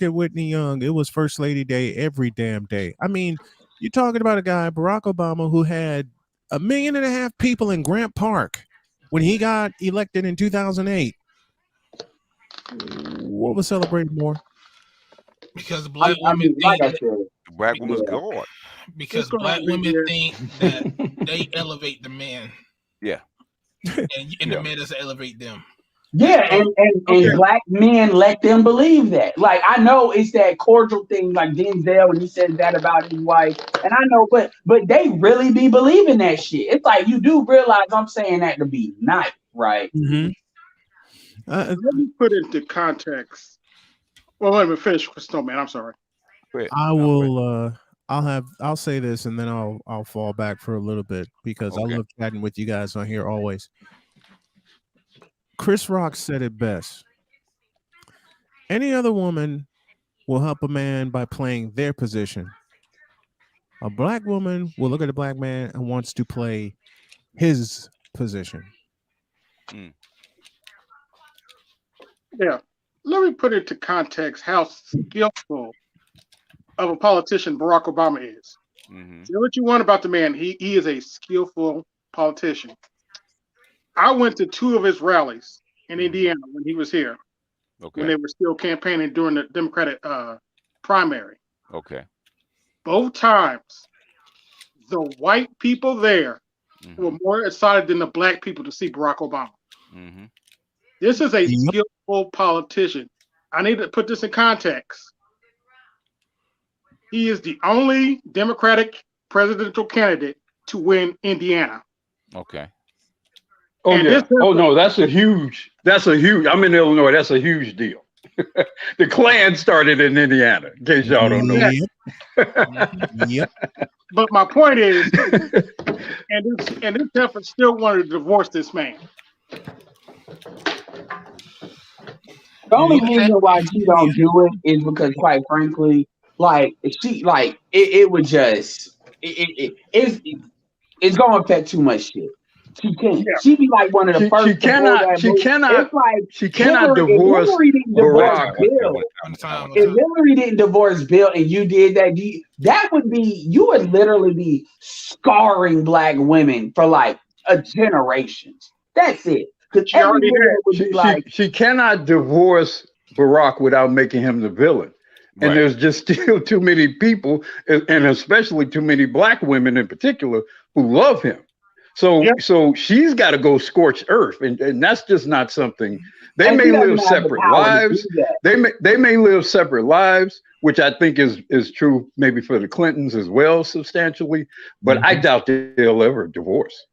at Whitney Young, it was First Lady Day every damn day. I mean, you're talking about a guy, Barack Obama, who had 1.5 million people in Grant Park when he got elected in 2008. What was celebrated more? Because black women black woman's God. Because black women think that they elevate the man. Yeah. And the man doesn't elevate them. Yeah, and black men let them believe that. Like, I know it's that cordial thing, like Denzel when he says that about his wife, and I know, but they really be believing that shit. It's like, you do realize I'm saying that to be nice, right? Mm-hmm. Let me put it into context. Well, let me finish, Snowman. I'm sorry. I will. I'll say this, and then I'll fall back for a little bit because I love chatting with you guys on here always. Chris Rock said it best. Any other woman will help a man by playing their position. A black woman will look at a black man and wants to play his position. Yeah. Let me put into context how skillful of a politician Barack Obama is. Mm-hmm. Say what you want about the man. He is a skillful politician. I went to 2 of his rallies in Indiana when he was here. Okay. When they were still campaigning during the Democratic primary. Okay. Both times, the white people there were more excited than the black people to see Barack Obama. Mm-hmm. This is a skillful politician. I need to put this in context. He is the only Democratic presidential candidate to win Indiana. Okay. Oh, yeah. No, that's a huge, I'm in Illinois, that's a huge deal. The Klan started in Indiana, in case y'all don't know. Yep. But my point is, and this effort still wanted to divorce this man. The only reason why she don't do it is because, quite frankly, like she, like it would just, it's gonna affect too much shit. She can't. Yeah. She be like one of the first. She cannot divorce Barack. If Hillary didn't divorce Bill and you did that, you would literally be scarring black women for like a generations. That's it. Because she cannot divorce Barack without making him the villain. And there's just still too many people, and especially too many black women in particular, who love him. So she's got to go scorched earth, and that's just not something. They may live separate lives. They may live separate lives, which I think is true maybe for the Clintons as well, substantially. But I doubt they'll ever divorce.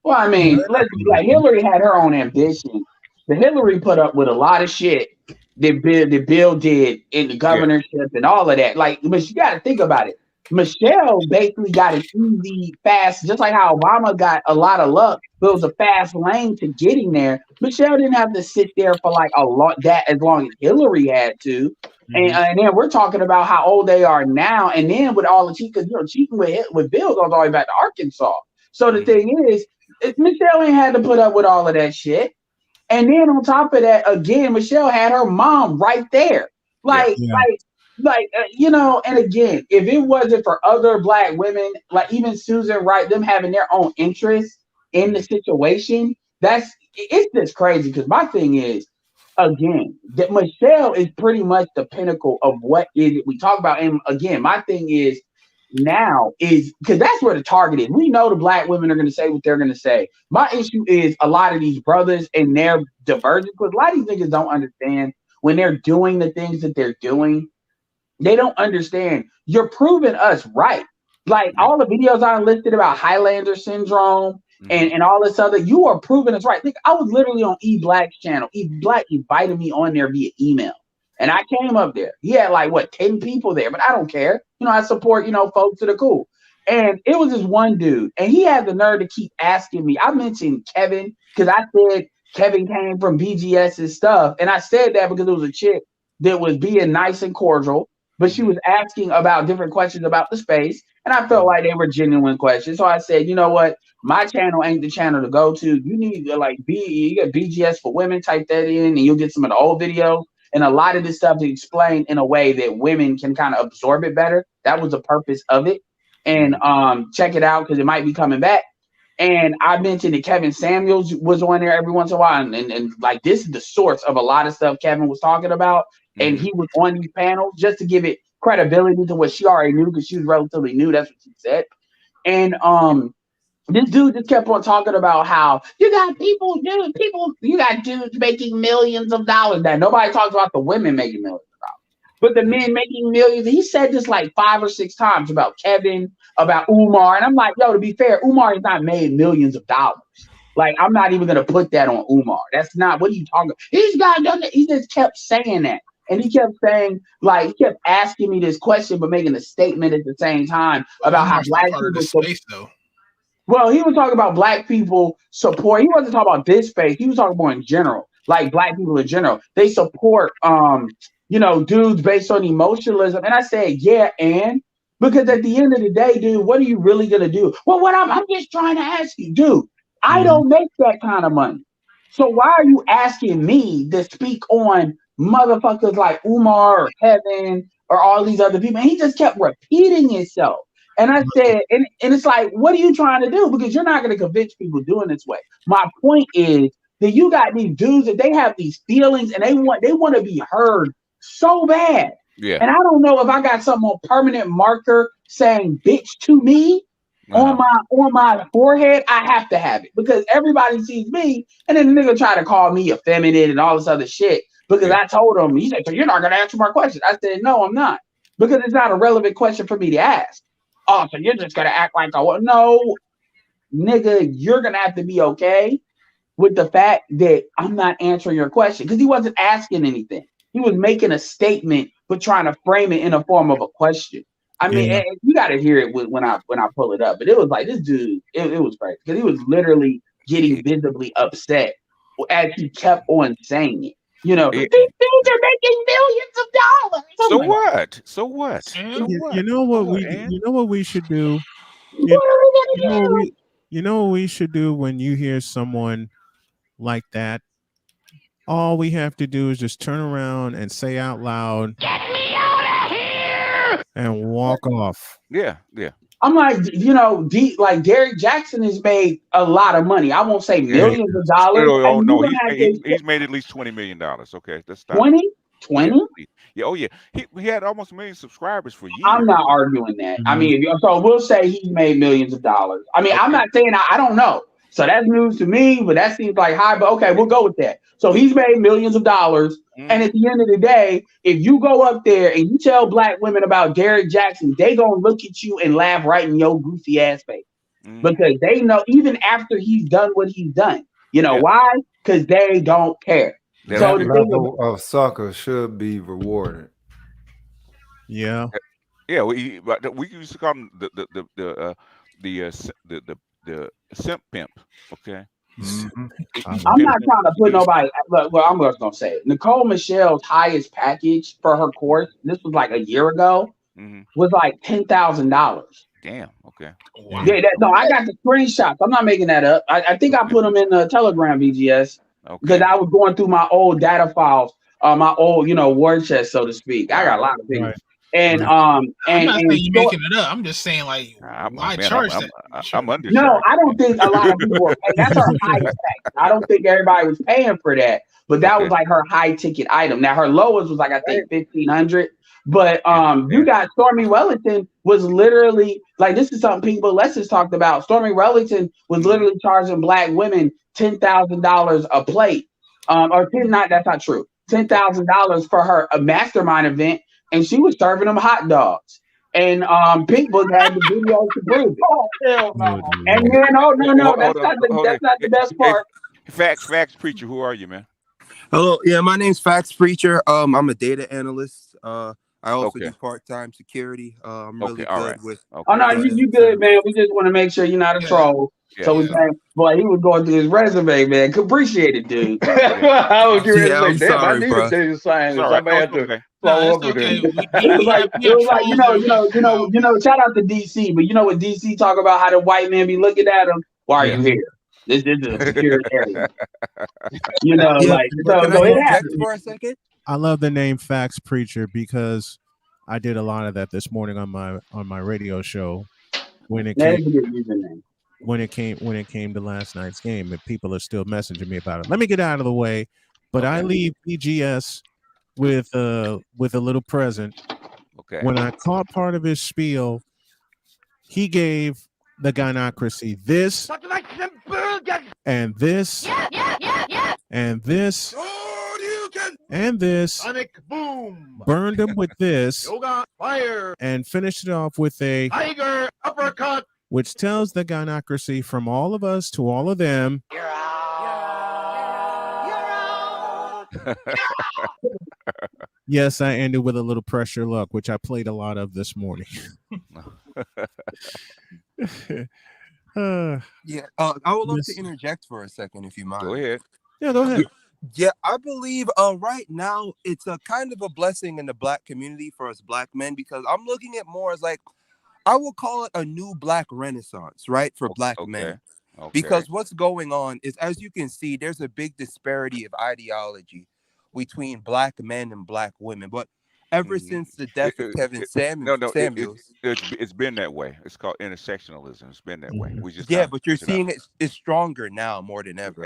Well, I mean, let's be like, Hillary had her own ambition. The Hillary put up with a lot of shit that Bill did in the governorship and all of that. Like, but you got to think about it. Michelle basically got an easy, fast, just like how Obama got a lot of luck, but it was a fast lane to getting there. Michelle didn't have to sit there for like a lot that as long as Hillary had to. And then we're talking about how old they are now. And then with all the cheating with Bill goes all the way back to Arkansas. So the thing is, Michelle ain't had to put up with all of that shit. And then on top of that, again, Michelle had her mom right there. You know, and again, if it wasn't for other black women, like even Susan Wright, them having their own interests in the situation, it's just crazy. Because my thing is, again, that Michelle is pretty much the pinnacle of what is it we talk about. And again, my thing is now is because that's where the target is. We know the black women are going to say what they're going to say. My issue is a lot of these brothers and their divergence, because a lot of these niggas don't understand when they're doing the things that they're doing. They don't understand. You're proving us right. Like all the videos I listed about Highlander syndrome and all this other, you are proving us right. Think I was literally on E Black's channel. E Black invited me on there via email. And I came up there. He had like 10 people there, but I don't care. I support, folks that are cool. And it was this one dude, and he had the nerve to keep asking me. I mentioned Kevin because I said Kevin came from BGS's stuff. And I said that because it was a chick that was being nice and cordial, but she was asking about different questions about the space. And I felt like they were genuine questions. So I said, you know what? My channel ain't the channel to go to. You need to you get BGS for women, type that in, and you'll get some of the old videos. And a lot of this stuff to explain in a way that women can kind of absorb it better. That was the purpose of it. And check it out because it might be coming back. And I mentioned that Kevin Samuels was on there every once in a while. And like this is the source of a lot of stuff Kevin was talking about. And he was on these panels just to give it credibility to what she already knew because she was relatively new. That's what she said. And this dude just kept on talking about how you got you got dudes making millions of dollars. Now nobody talks about the women making millions of dollars, but the men making millions. He said this like 5 or 6 times about Kevin, about Umar, and I'm like, yo, to be fair, Umar has not made millions of dollars. Like I'm not even gonna put that on Umar. That's not what are you talking about. He's got done that. He just kept saying that. And he kept saying, he kept asking me this question, but making a statement at the same time about how black people space, though. Well, he was talking about black people support. He wasn't talking about this space. He was talking about in general, like black people in general. They support, dudes based on emotionalism. And I said, yeah, and because at the end of the day, dude, what are you really gonna do? Well, I'm just trying to ask you, dude. I don't make that kind of money. So why are you asking me to speak on motherfuckers like Umar or Kevin or all these other people? And he just kept repeating himself. And I said, and it's like, what are you trying to do? Because you're not going to convince people doing this way. My point is that you got these dudes that they have these feelings and they want to be heard so bad. Yeah. And I don't know if I got some more permanent marker saying bitch to me on my forehead. I have to have it because everybody sees me, and then the nigga try to call me effeminate and all this other shit because I told him, he said, so you're not going to answer my question. I said, no, I'm not, because it's not a relevant question for me to ask. Oh, so you're just gonna act like no, nigga, you're gonna have to be okay with the fact that I'm not answering your question, because he wasn't asking anything. He was making a statement, but trying to frame it in a form of a question. I mean, you got to hear it when I pull it up. But it was like this dude, it was crazy because he was literally getting visibly upset as he kept on saying it. These dudes are making millions of dollars. So what? So what? You know what we should do? You know what we should do when you hear someone like that? All we have to do is just turn around and say out loud, "Get me out of here!" and walk off. Yeah. I'm like, like Derek Jackson has made a lot of money. I won't say millions of dollars. Oh, no, he's made at least $20 million. Okay, let's stop. 20? Yeah. Oh, yeah. He had almost 1 million subscribers for years. I'm not arguing that. I mean, so we'll say he's made millions of dollars. I mean, I'm not saying I don't know. So that's news to me, but that seems like high. But okay, we'll go with that. So he's made millions of dollars. And at the end of the day, if you go up there and you tell black women about Derek Jackson, they gonna look at you and laugh right in your goofy ass face. Because they know even after he's done what he's done. Why? Because they don't care. That so level of sucker should be rewarded. Yeah. Yeah, we used to call him the simp pimp. Okay. I'm not trying to put nobody. Well, I'm just gonna say it. Nicole Michelle's highest package for her course, this was like a year ago, was like $10,000. Damn. Okay. Wow. Yeah. I got the screenshots. I'm not making that up. I think I put them in the Telegram VGS because I was going through my old data files, my old, war chest, so to speak. I got a lot of things. And I'm not saying and you're making it up. I'm just saying, like, why charge that? I'm no, undercharged. I don't think a lot of people were paying. That's her high tech. I don't think everybody was paying for that, but that was like her high ticket item. Now her lowest was like I think 1,500. But you got Stormy Wellington was literally like this is something people Lessons talked about. Stormy Wellington was literally charging black women $10,000 a plate. Or that's not true. $10,000 for her a mastermind event, and she was serving them hot dogs. And Pink Book had the videos to prove it. Oh hell no! And then no, that's not the best part. Facts preacher, who are you, man? Hello, yeah, my name's Facts Preacher. I'm a data analyst. I also do part-time security. I'm really good with. Oh no, you good, man. We just want to make sure you're not a troll. So we saying, boy, he was going through his resume, man. Appreciate it, dude. I was getting ready to say, damn, sorry, I need bro. a data scientist. I may have to follow up with him. It was like shout out to DC, but you know what DC talk about how the white man be looking at him? Why are you here? This is a secure area. You know, like so it happens. For a second. I love the name Facts Preacher because I did a lot of that this morning on my radio show when it came to last night's game, and people are still messaging me about it. Let me get out of the way, but I leave BGS with a little present. Okay. When I caught part of his spiel, he gave the gynocracy this and this and this and this, Sonic boom, burned him with this, Yoga fire, and finished it off with a tiger uppercut, which tells the gynocracy from all of us to all of them. You're out. Yes, I ended with a little pressure luck, which I played a lot of this morning. I would love to interject for a second, if you mind. Go ahead. Yeah, go ahead. Yeah, I believe right now it's a kind of a blessing in the black community for us black men, because I'm looking at more as like, I will call it a new black renaissance, right? For black men. Okay. Because what's going on is, as you can see, there's a big disparity of ideology between black men and black women. But ever since the death of Kevin Samuels, it's been that way. It's called intersectionalism. It's been that way. We just but you're seeing it's stronger now more than ever.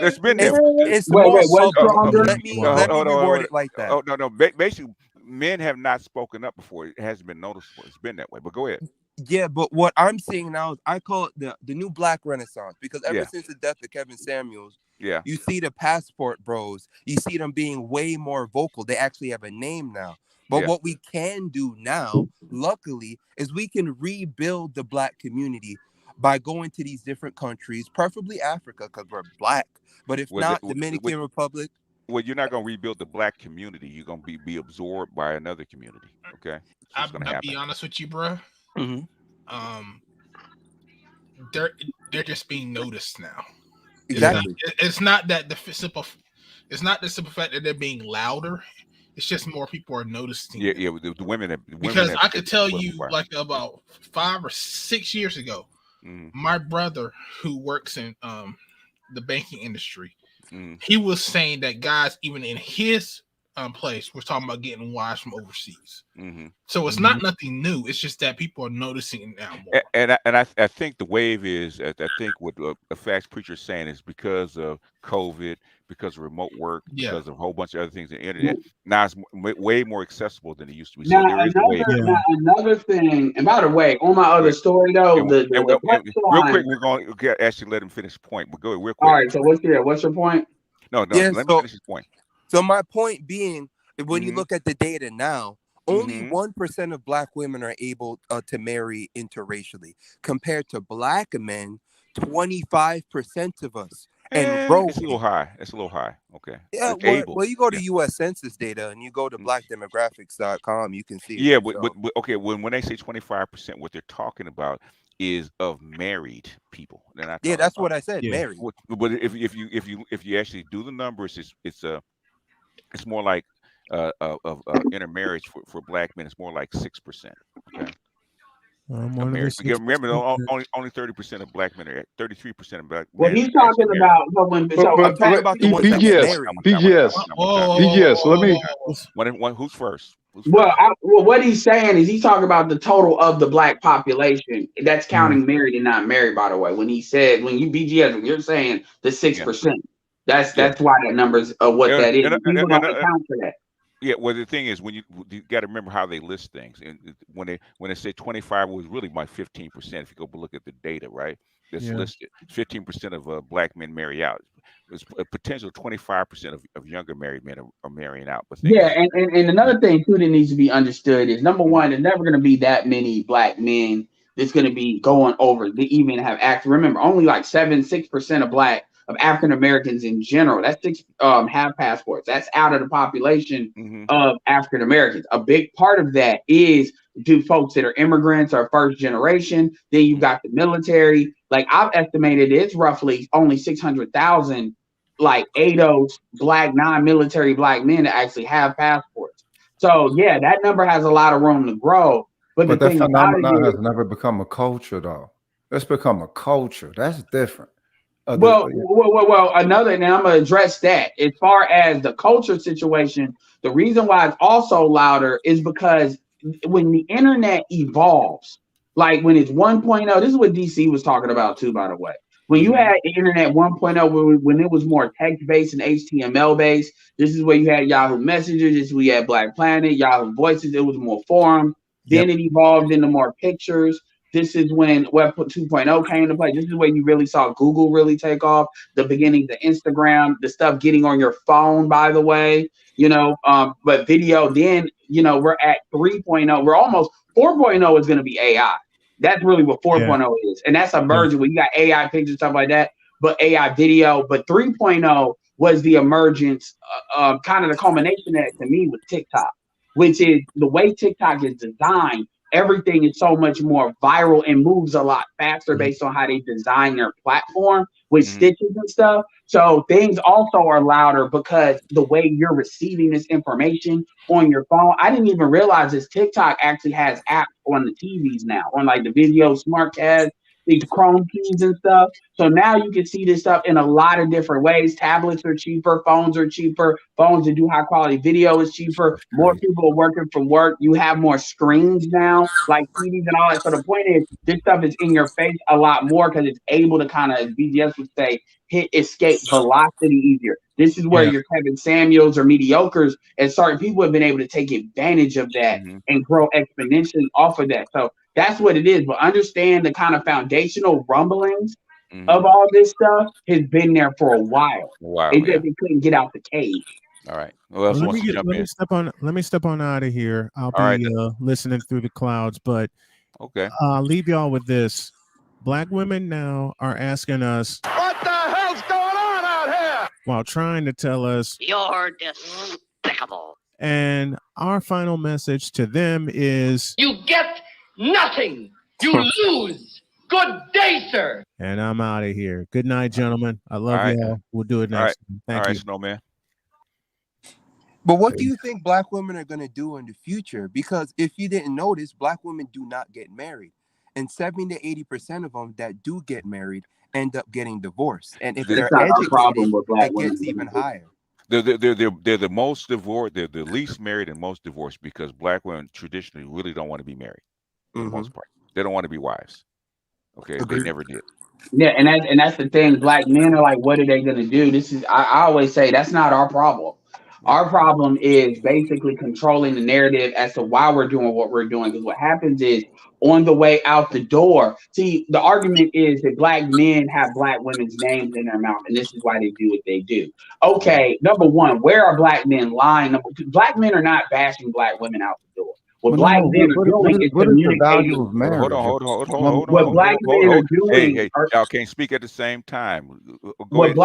It's been that way. It's more stronger. Let me reword it like that. Oh no, basically, men have not spoken up before. It hasn't been noticeable. It's been that way. But go ahead. Yeah, but what I'm seeing now is I call it the new black renaissance, because ever since the death of Kevin Samuels, you see the Passport Bros, you see them being way more vocal. They actually have a name now. But what we can do now, luckily, is we can rebuild the black community by going to these different countries, preferably Africa, because we're black. But if not, Dominican Republic. Well, you're not going to rebuild the black community. You're going to be absorbed by another community. Okay, I'll be honest with you, bro. Mm-hmm. They're just being noticed now. Exactly. It's not the simple fact that they're being louder. It's just more people are noticing. Yeah, the women. Because I could tell you, like about 5 or 6 years ago, my brother who works in the banking industry, he was saying that guys, even in his place, we're talking about getting wives from overseas. So it's not nothing new. It's just that people are noticing it now more. And I think the wave is, I think what the Facts Preacher is saying is because of COVID, because of remote work, because of a whole bunch of other things in the internet. Now it's way more accessible than it used to be. So there is a wave. Another thing, and by the way, on my other story though, real quick, we're going to actually let him finish the point. But go ahead, real quick. All right. So what's your point? No. Let me finish his point. So my point being, when you look at the data now, only 1% of black women are able to marry interracially, compared to black men, 25% of us. And it's a little high. Okay. Yeah. Well, you go to U.S. Census data and you go to blackdemographics.com, you can see. Yeah, but okay. When they say 25%, what they're talking about is of married people. That's what I said. Married. But if you actually do the numbers, it's more like of intermarriage for black men. It's more like 6%. Okay. married. Remember, only 30% of black men are 33% of black men. Well, he's talking about I'm talking about the ones that get married. BGS. Let me. Who's first? Well, what he's saying is he's talking about the total of the black population. That's counting married and not married, by the way. When he said, when you BGS, when you're saying the 6%, that's why that number's what that is. People don't account for that. Yeah, well, the thing is, when you got to remember how they list things, and when they say 25 was really by 15%. If you go look at the data, right, that's listed, 15% of black men marry out. There's a potential 25% of younger married men are marrying out. But and another thing too that needs to be understood is number one, there's never going to be that many black men that's going to be going over to even have access. Remember, only like 6% of African Americans in general. That's have passports. That's out of the population of African Americans. A big part of that is to folks that are immigrants or first generation. Then you've got the military. Like I've estimated, it's roughly only 600,000 like ADOS black non-military black men that actually have passports. So yeah, that number has a lot of room to grow. But the that thing phenomenon has never become a culture, though. It's become a culture. That's different. Well, another, and I'm going to address that. As far as the culture situation, the reason why it's also louder is because when the internet evolves, like when it's 1.0, this is what DC was talking about too, by the way. When you had the internet 1.0, when it was more text-based and HTML-based, this is where you had Yahoo Messenger, this is where you had Black Planet, Yahoo Voices, it was more forum. Then it evolved into more pictures. This is when Web 2.0 came into play. This is where you really saw Google really take off. The beginning, the Instagram, the stuff getting on your phone, by the way, but video, then, we're at 3.0. We're almost 4.0 is going to be AI. That's really what 4.0 is. And that's a merger where you got AI pictures, stuff like that, but AI video. But 3.0 was the emergence, kind of the culmination of that to me with TikTok, which is the way TikTok is designed. Everything is so much more viral and moves a lot faster based on how they design their platform with stitches and stuff. So things also are louder because the way you're receiving this information on your phone. I didn't even realize this. TikTok actually has apps on the TVs now, on like the video SmartCast, these Chrome keys and stuff. So now you can see this stuff in a lot of different ways. Tablets are cheaper, phones are cheaper, phones that do high quality video is cheaper. More people are working from work. You have more screens now, like TVs and all that. So the point is, this stuff is in your face a lot more because it's able to kind of, as BGS would say, hit escape velocity easier. This is where your Kevin Samuels or mediocres and certain people have been able to take advantage of that and grow exponentially off of that. So that's what it is. But understand the kind of foundational rumblings of all this stuff has been there for a while. It couldn't get out the cage. All right. Let me step on out of here. I'll be listening through the clouds, but I'll leave y'all with this. Black women now are asking us, what the hell's going on out here? While trying to tell us you're despicable. And our final message to them is, you get nothing. You lose. Good day, sir. And I'm out of here. Good night, gentlemen. I love y'all. We'll do it next time. Thank you. Snowman. But what do you think black women are going to do in the future? Because if you didn't notice, black women do not get married. And 70 to 80% of them that do get married end up getting divorced. And if they're educated, that gets even higher. They're the most divorced. They're the least married and most divorced because black women traditionally really don't want to be married. For the most part, they don't want to be wives. Okay, they never did. Yeah, and that's the thing. Black men are like, what are they going to do? This is I always say that's not our problem. Our problem is basically controlling the narrative as to why we're doing what we're doing. Because what happens is on the way out the door, see, the argument is that black men have black women's names in their mouth, and this is why they do what they do. Okay, number one, where are black men lying? Number two, black men are not bashing black women out the door. What black men are doing is communicating. Hold on. What black men are doing. Y'all can't speak at the same time. Go ahead.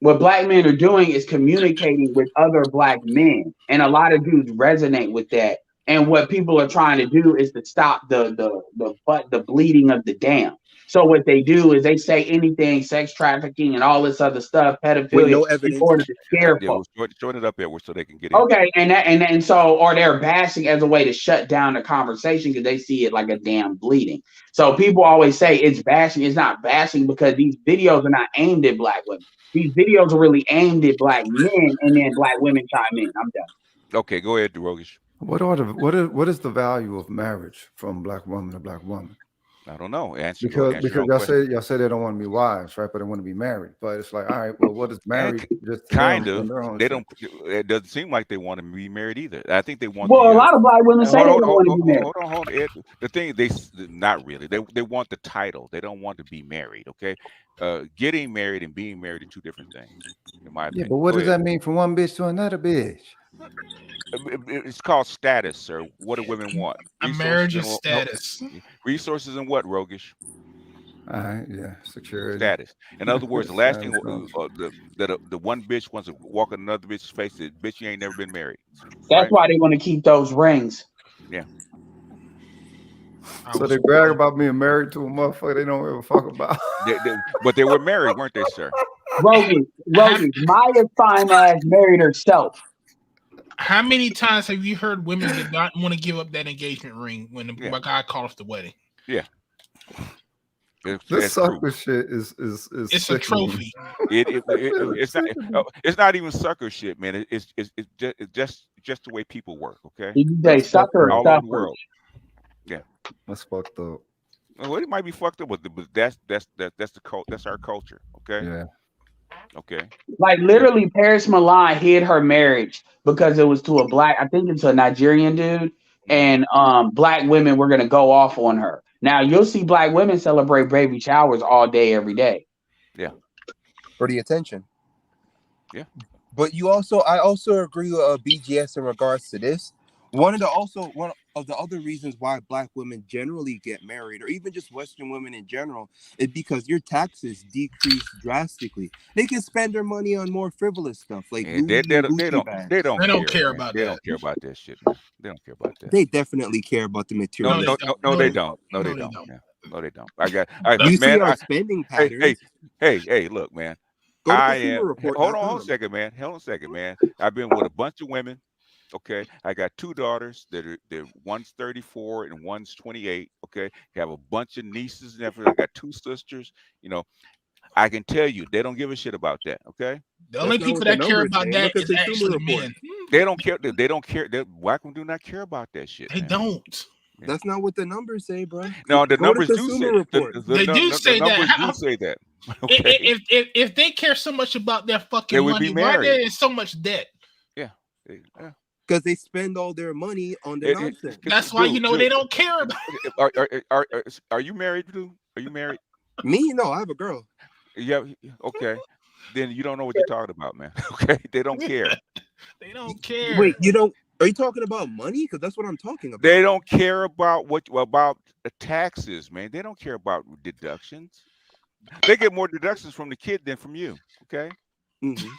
What black men are doing is communicating with other black men, and a lot of dudes resonate with that. And what people are trying to do is to stop the bleeding of the dam. So what they do is they say anything, sex trafficking and all this other stuff, with pedophilia, no in evidence. order to scare Yeah, folks. join it up there so they can get in. Okay, and so, or they're bashing as a way to shut down the conversation because they see it like a damn bleeding. So people always say it's bashing. It's not bashing because these videos are not aimed at black women. These videos are really aimed at black men, and then black women chime in. I'm done. Okay, go ahead, Rogish. What is the value of marriage from black woman to black woman? I don't know. Because y'all say they don't want to be wives, right? But they want to be married. But it's like, all right, well, what is married? Just kind of. They don't. It doesn't seem like they want to be married either. I think they want. Well, a lot of black women say they don't want to be married. Hold on, Ed. The thing they not really. They want the title. They don't want to be married. Okay, getting married and being married are two different things, in my opinion. But what does that mean from one bitch to another bitch? It's called status, sir. What do women want? A marriage is status. Resources and what, Rogish? All right, yeah, security. Status. In other words, the last thing the one bitch wants to walk in another bitch's face is, bitch, you ain't never been married. That's why they want to keep those rings. Yeah. So they brag about being married to a motherfucker they don't ever fuck about. But they were married, weren't they, sir? Rogish, Maya's fine ass married herself. How many times have you heard women that not want to give up that engagement ring when the guy called off the wedding? Yeah. This sucker shit is it's sickening. a trophy. It's not even sucker shit, man. It's just the way people work. Okay. Did you say sucker all over the world? Yeah. That's fucked up. Well, it might be fucked up, but that's the cult. That's our culture. Okay. Yeah. Okay. Like literally, Paris Milan hid her marriage because it was to a black. I think it's a Nigerian dude, and black women were gonna go off on her. Now you'll see black women celebrate baby showers all day, every day. Yeah. For the attention. Yeah. But I also agree with BGS in regards to this. One of the other reasons why black women generally get married, or even just Western women in general, is because your taxes decrease drastically. They can spend their money on more frivolous stuff like they don't care about that shit, man. They don't care about that. They definitely care about the material. No, they don't. No, they don't. No, they don't. You see our spending patterns. Hey, look, man. Hold on a second, man. I've been with a bunch of women. Okay, I got two daughters they're one's 34 and one's 28. Okay, I have a bunch of nieces and everything. I got two sisters. You know, I can tell you they don't give a shit about that. Okay, the only people that care about that is actually men. They don't care. They don't care. Black women do not care about that shit. They don't. Yeah. That's not what the numbers say, bro. No, the numbers do say they do say that. Do say that. Okay. If they care so much about their fucking they would money, be married. why there is so much debt? Yeah. Because they spend all their money on the nonsense. That's why they don't care about. Are you married, dude? Are you married? Me? No, I have a girl. Yeah. Okay. Then you don't know what you're talking about, man. Okay. They don't care. They don't care. Wait, you don't? Are you talking about money? Because that's what I'm talking about. They don't care about about the taxes, man. They don't care about deductions. They get more deductions from the kid than from you. Okay. Mm-hmm.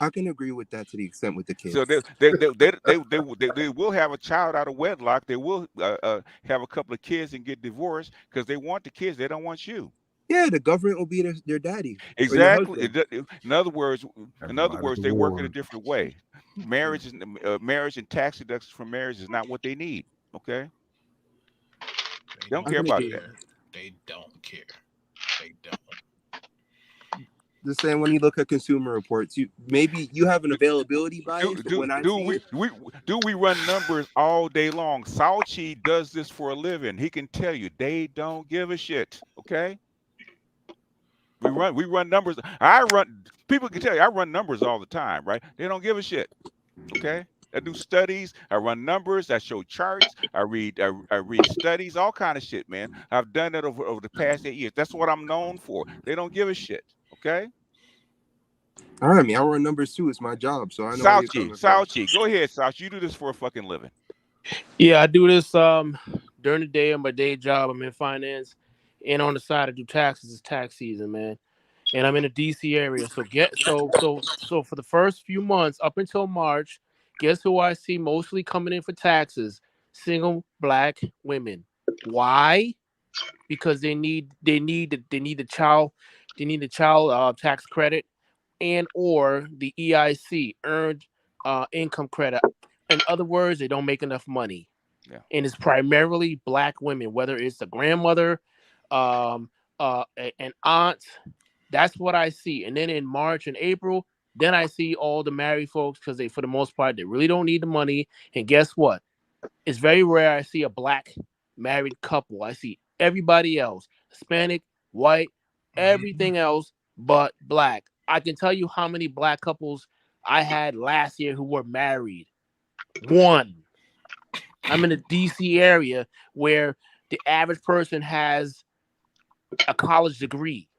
I can agree with that to the extent with the kids. So they will have a child out of wedlock. They will have a couple of kids and get divorced because they want the kids. They don't want you. Yeah, the government will be their daddy. Exactly. In other words, they work in a different way. Marriage and tax deductions from marriage is not what they need. Okay. They don't care about that. They don't care. They don't. The same when you look at Consumer Reports, maybe you have an availability bias. Do we run numbers all day long? Sauchi does this for a living. He can tell you they don't give a shit. Okay. We run numbers. People can tell you I run numbers all the time, right? They don't give a shit. Okay. I do studies. I run numbers. I show charts. I read studies. All kind of shit, man. I've done that over the past 8 years. That's what I'm known for. They don't give a shit. Okay. All right, I run numbers too. It's my job, so I know. Sauchi, go ahead, Sauchi. You do this for a fucking living. Yeah, I do this during the day on my day job. I'm in finance, and on the side I do taxes. It's tax season, man, and I'm in the DC area. So for the first few months up until March, guess who I see mostly coming in for taxes? Single black women. Why? because they need the child tax credit and or the EIC, earned income credit. In other words, they don't make enough money. Yeah. And it's primarily black women, whether it's a grandmother, an aunt. That's what I see. And then in March and April, then I see all the married folks because they, for the most part, they really don't need the money. And guess what? It's very rare I see a black married couple. I see everybody else, Hispanic, white, everything else but black. I can tell you how many black couples I had last year who were married. One. I'm in the DC area where the average person has a college degree,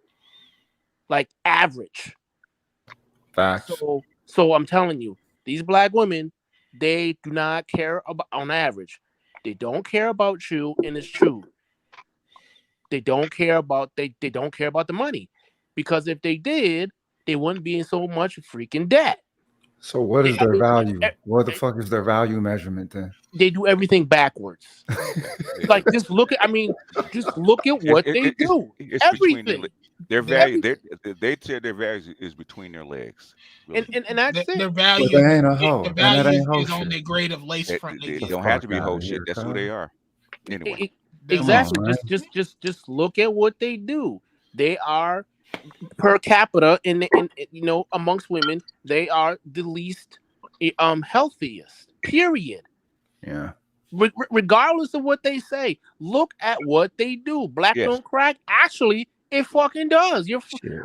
like average. Facts. So I'm telling you, these black women, they do not care about, on average, they don't care about you, and it's true. They don't care about they don't care about the money, because if they did, they wouldn't be in so much freaking debt. So what is their value? What the fuck is their value measurement then? They do everything backwards. Like just look at what they do. It's everything. Their value. They say their value is between their legs. Really. And that's it. Their value. But they ain't a hoe. The value is on shit. their grade of lace front. They don't have to be whole shit. That's who they are. Anyway. Exactly. Just look at what they do. They are per capita in amongst women, they are the least healthiest. Period. Yeah. Regardless of what they say, look at what they do. Black don't crack. Actually, it fucking does.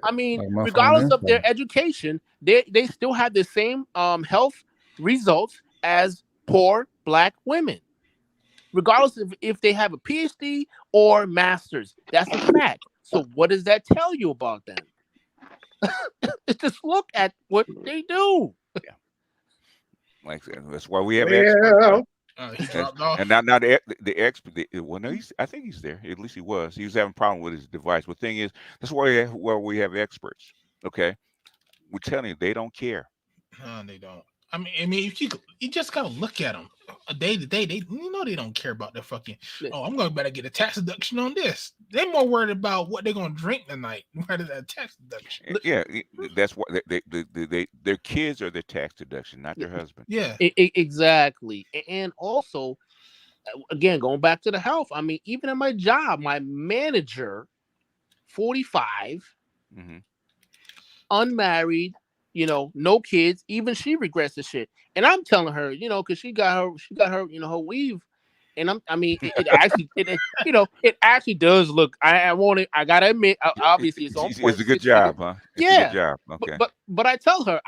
I mean, like regardless of their education, they still have the same health results as poor black women. Regardless of if they have a PhD or master's. That's a fact. So what does that tell you about them? Just look at what they do. Yeah. Like that's why we have experts. And now the expert. Well, no, I think he's there. At least he was. He was having a problem with his device. But the thing is, that's why we have experts. Okay, we're telling you they don't care. No, they don't. I mean, if you just gotta look at them day to day. They they don't care about their fucking. Oh, I'm gonna better get a tax deduction on this. They're more worried about what they're gonna drink tonight rather than a tax deduction. Yeah, that's what their kids are their tax deduction, not their husband. Yeah, exactly. And also, again, going back to the health. I mean, even at my job, my manager, 45, unmarried. No kids. Even she regrets the shit. And I'm telling her, because she got her, her weave. And it actually does look. I gotta admit, obviously it's on point. It's a good job, huh? It's a good job. Okay. But I told her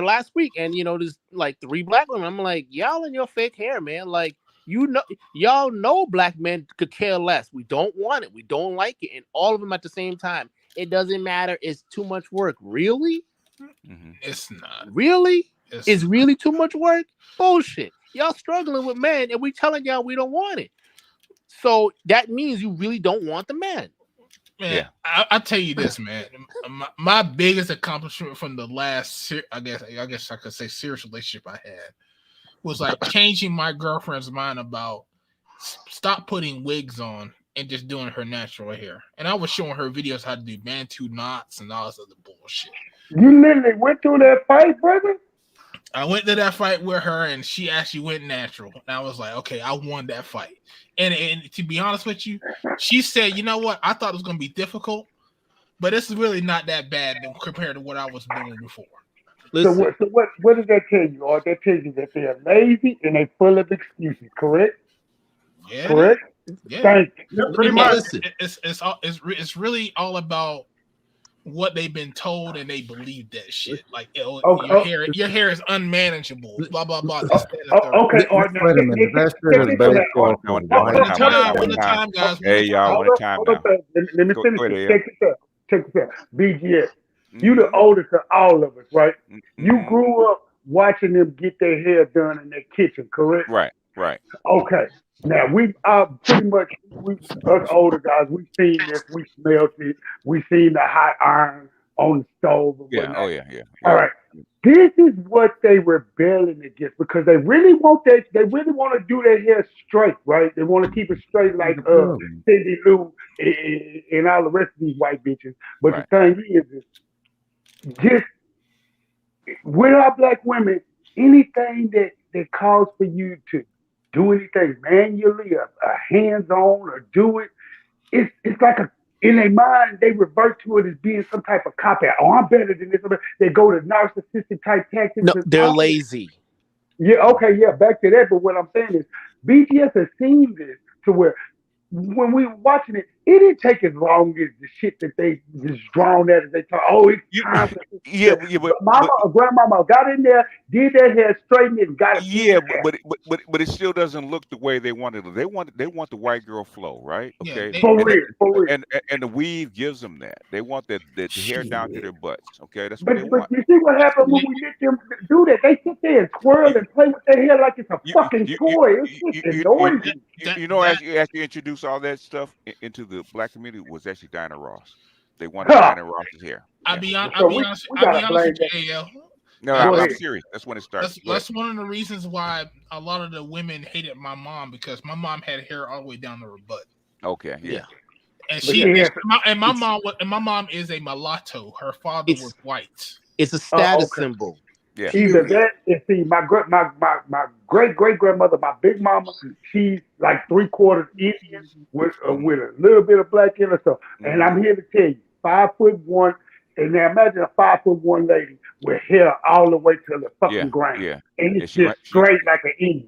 last week, and there's like 3 black women. I'm like, y'all and your fake hair, man. Like, y'all know black men could care less. We don't want it. We don't like it. And all of them at the same time. It doesn't matter. It's too much work. Really? It's not. Really? It's really too much work? Bullshit. Y'all struggling with men, and we telling y'all we don't want it. So that means you really don't want the man. Man, yeah. I'll tell you this, man. My biggest accomplishment from the last, I guess I could say, serious relationship I had was like changing my girlfriend's mind about stop putting wigs on and just doing her natural hair. And I was showing her videos how to do Bantu knots and all this other bullshit. You literally went through that fight, brother? I went to that fight with her, and she actually went natural. And I was like, okay, I won that fight. And to be honest with you, she said, you know what? I thought it was going to be difficult, but it's really not that bad compared to what I was doing before. Listen. So what does that tell you? Or that tells you that they're lazy and they're full of excuses, correct? Yeah. Correct? Yeah. Thank you. Pretty much. It's really all about what they've been told, and they believe that shit. Like, your hair is unmanageable. Blah blah blah. Okay. Wait a minute. That shit is based off one time, guys. Hey, y'all. One time. Let me finish. Check this out. BGS. You the oldest of all of us, right? You grew up watching them get their hair done in their kitchen, correct? Right. Okay. Now we are pretty much us older guys. We've seen this. We smelled it. We seen the hot iron on the stove. Yeah. Oh yeah. All right. This is what they rebelling against because they really want that. They really want to do their hair straight, right? They want to keep it straight like Cindy Lou and all the rest of these white bitches. But the thing is just with our black women, anything that calls for you to do anything manually, a hands-on, or do it, it's like in their mind they revert to it as being some type of cop out. Oh, I'm better than this. They go to narcissistic type tactics. No, they're lazy. Yeah, okay, yeah, back to that. But what I'm saying is, BTS has seen this to where when we were watching it, it didn't take as long as the shit that they just drawn at as they thought. Oh, it's time for this. Yeah, but mama or grandmama got in there, did their hair, straightened it, and got it. Yeah, but it still doesn't look the way they wanted it. They want the white girl flow, right? Okay, for real. And the weave gives them that. They want the hair down to their butts. Okay, that's what But they want. you see what happened when we let them do that? They sit there and twirl and play with their hair like it's a fucking toy. It's just annoying. You know, as you introduce all that stuff into the black community was actually Diana Ross. They wanted Diana Ross's hair. I'll be honest with you, AL. No, I'm serious. That's when it starts. That's one of the reasons why a lot of the women hated my mom because my mom had hair all the way down to her butt. Okay, yeah. And my mom is a mulatto. Her father was white. It's a status symbol. Yeah. Either that and see my great great grandmother, my big mama, she's like 3/4 Indian with a little bit of black in her. So, and I'm here to tell you, 5'1", and now imagine a 5'1" lady with hair all the way to the fucking ground, and it's just straight like an Indian.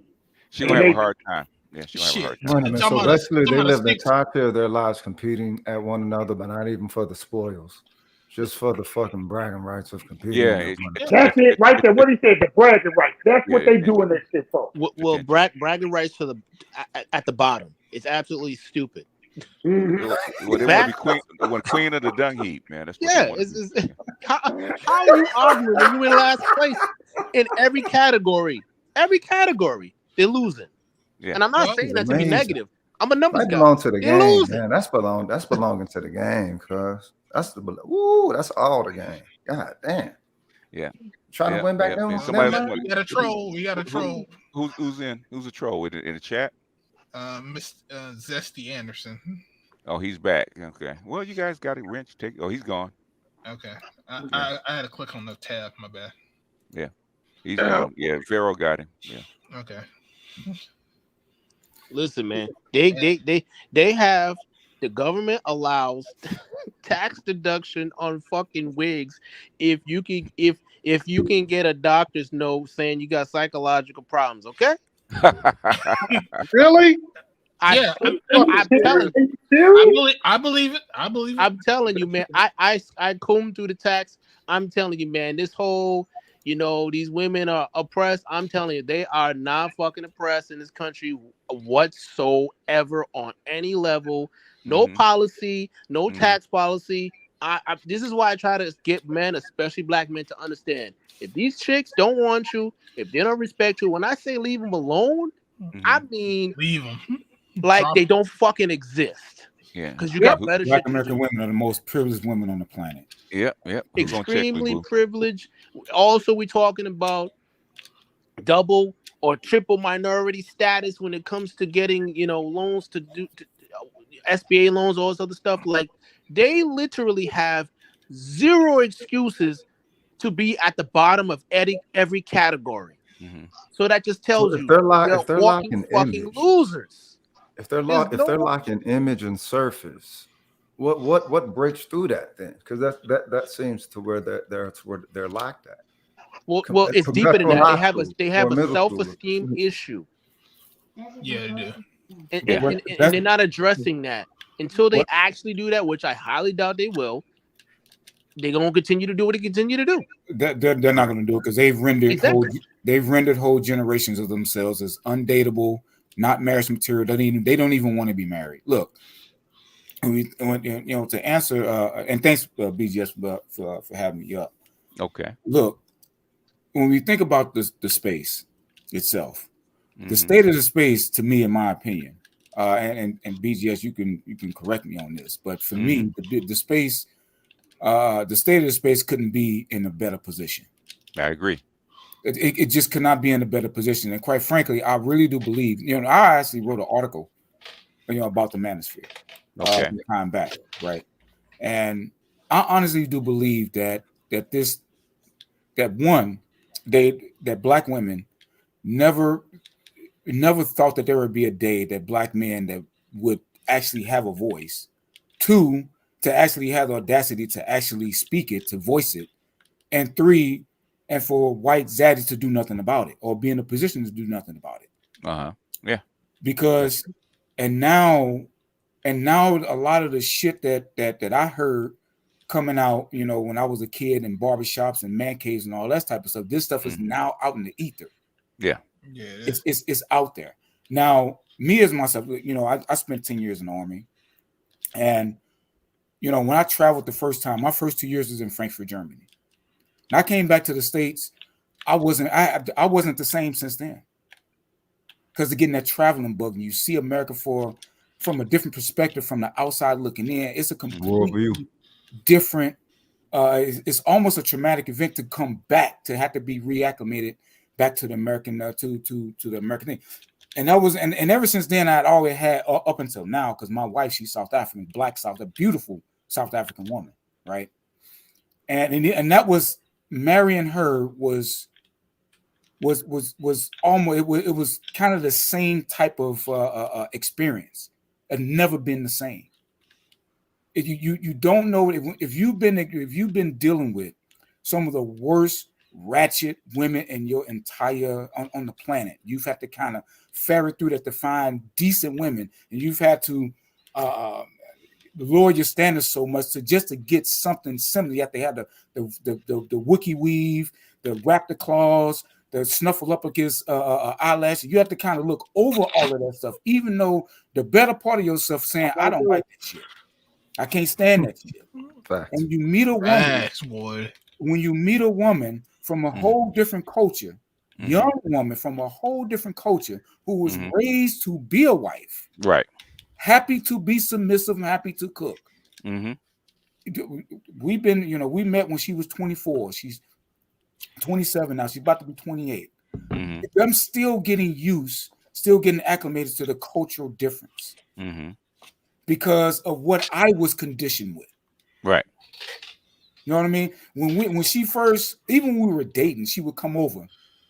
She gonna have a hard time. Yeah, she gonna have a hard time. So basically, they live the entirety of their lives competing at one another, but not even for the spoils. Just for the fucking bragging rights of competing. Yeah, that's it right there. What he said, the bragging rights. That's what they doing that shit for. Well, bragging rights for at the bottom. It's absolutely stupid. Mm-hmm. Well, they want to be queen of the dung heap, man. That's what how are you arguing when you in last place in every category? Every category, they're losing. Yeah. And I'm not saying that to be negative. I'm a numbers guy. Belong to the game, man. That's belonging to the game, cuz. That's all the game. God damn. Yeah. Trying to win back there. We got a troll. Who's in? Who's a troll in the chat? Miss Zesty Anderson. Oh, he's back. Okay. Well, you guys got it. Wrench. He's gone. Okay. I had to click on the tab. My bad. Yeah. He's gone. Yeah. Pharaoh got him. Yeah. Okay. Listen, man. They have. The government allows tax deduction on fucking wigs if you can get a doctor's note saying you got psychological problems. Okay? Really? I'm telling you. I believe it. I'm telling you, man. I combed through the tax. I'm telling you, man. This whole, these women are oppressed. I'm telling you, they are not fucking oppressed in this country whatsoever on any level. No policy, no tax policy. This is why I try to get men, especially black men, to understand. If these chicks don't want you, if they don't respect you, when I say leave them alone, I mean leave them like they don't fucking exist. Yeah, because you got better Black American women are the most privileged women on the planet. Yep. Extremely privileged. Also, we're talking about double or triple minority status when it comes to getting, loans to SBA loans, all this other stuff. Like, they literally have zero excuses to be at the bottom of every category. So that just tells you they're lacking fucking losers. If they're lacking image and surface, what breaks through that then? Because that seems to where they're lacked at. Well, it's deeper than that. They have a self-esteem issue. Yeah, they do. And they're not addressing that until they actually do that, which I highly doubt they will. They're gonna continue to do what they continue to do. They're not gonna do it because they've rendered whole generations of themselves as undateable, not marriage material. They don't even want to be married. Look, to answer, and thanks BGS for having me up. Okay. Look, when we think about the space itself, the state of the space, to me, in my opinion, and BGS, you can correct me on this, but for me, the space, the state of the space couldn't be in a better position. I agree. It just could not be in a better position. And quite frankly, I really do believe, I actually wrote an article, about the Manuscript some time back, right? And I honestly do believe that black women never thought that there would be a day that black men that would actually have a voice, two, to actually have the audacity to actually speak it, to voice it, and three, and for white zaddies to do nothing about it or be in a position to do nothing about it. Yeah. Because and now a lot of the shit that I heard coming out, when I was a kid in barbershops and man caves and all that type of stuff, this stuff is now out in the ether. Yeah. It's out there. Now, me as myself, I spent 10 years in the Army. And, when I traveled the first time, my first 2 years was in Frankfurt, Germany. And I came back to the States. I wasn't the same since then. Because of getting that traveling bug, and you see America from a different perspective, from the outside looking in. It's a completely different. It's almost a traumatic event to come back, to have to be reacclimated back to the American to the American thing. And that was and ever since then I'd always had up until now, because my wife, she's South African, a beautiful South African woman, right? And that was marrying her was almost it was kind of the same type of experience. It never been the same. If you don't know if you've been dealing with some of the worst ratchet women in your entire on the planet, you've had to kind of ferret through that to find decent women, and you've had to lower your standards so much to get something similar. You have to have the wiki weave, the wrap the claws, the snuffle up against eyelashes. You have to kind of look over all of that stuff, even though the better part of yourself saying, I don't like that shit. I can't stand that shit. And you meet a woman, when you meet a woman from a whole different culture, young woman from a whole different culture who was raised to be a wife, right? Happy to be submissive and happy to cook. We met when she was 24. She's 27 now. She's about to be 28. I'm still getting acclimated to the cultural difference because of what I was conditioned with. Right. You know what I mean? When she first, even when we were dating, she would come over,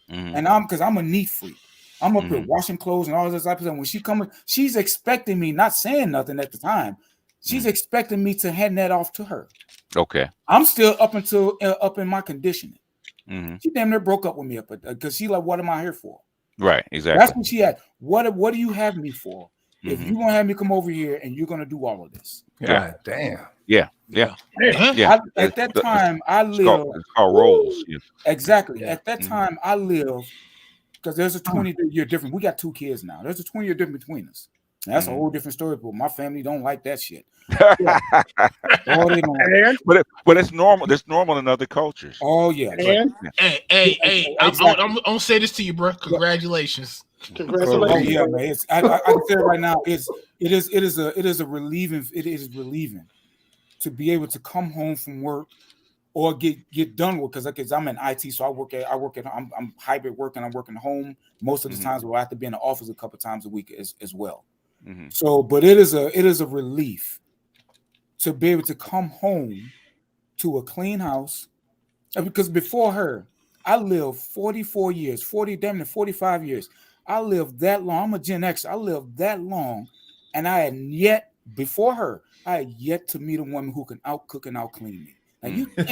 and because I'm a neat freak. I'm up here washing clothes and all this type of stuff. When she comes, she's expecting me, not saying nothing at the time. She's expecting me to hand that off to her. Okay. I'm still up in my conditioning. She damn near broke up with me because she like, what am I here for? Right. Exactly. That's what she had. What do you have me for? If you're gonna have me come over here and you're gonna do all of this. God damn. Yeah. At that time, I lived. It's called roles. Yeah. Exactly. Yeah. At that time, I lived, because there's a 20-year difference. We got 2 kids now. There's a 20-year difference between us. And that's a whole different story. But my family don't like that shit. They don't like. But it's normal. It's normal in other cultures. Oh yeah. Hey, I'm gonna say this to you, bro. Congratulations. Oh yeah, man. I can say it right now. It is relieving to be able to come home from work or get done with, because I'm in IT, so I'm hybrid working. I'm working home most of the times, where I have to be in the office a couple times a week as well. So, but it is a relief to be able to come home to a clean house, because before her, I lived 44 years, 45 years. I lived that long. I'm a Gen X. I lived that long, and I had yet to meet a woman who can outcook and outclean me. I hear that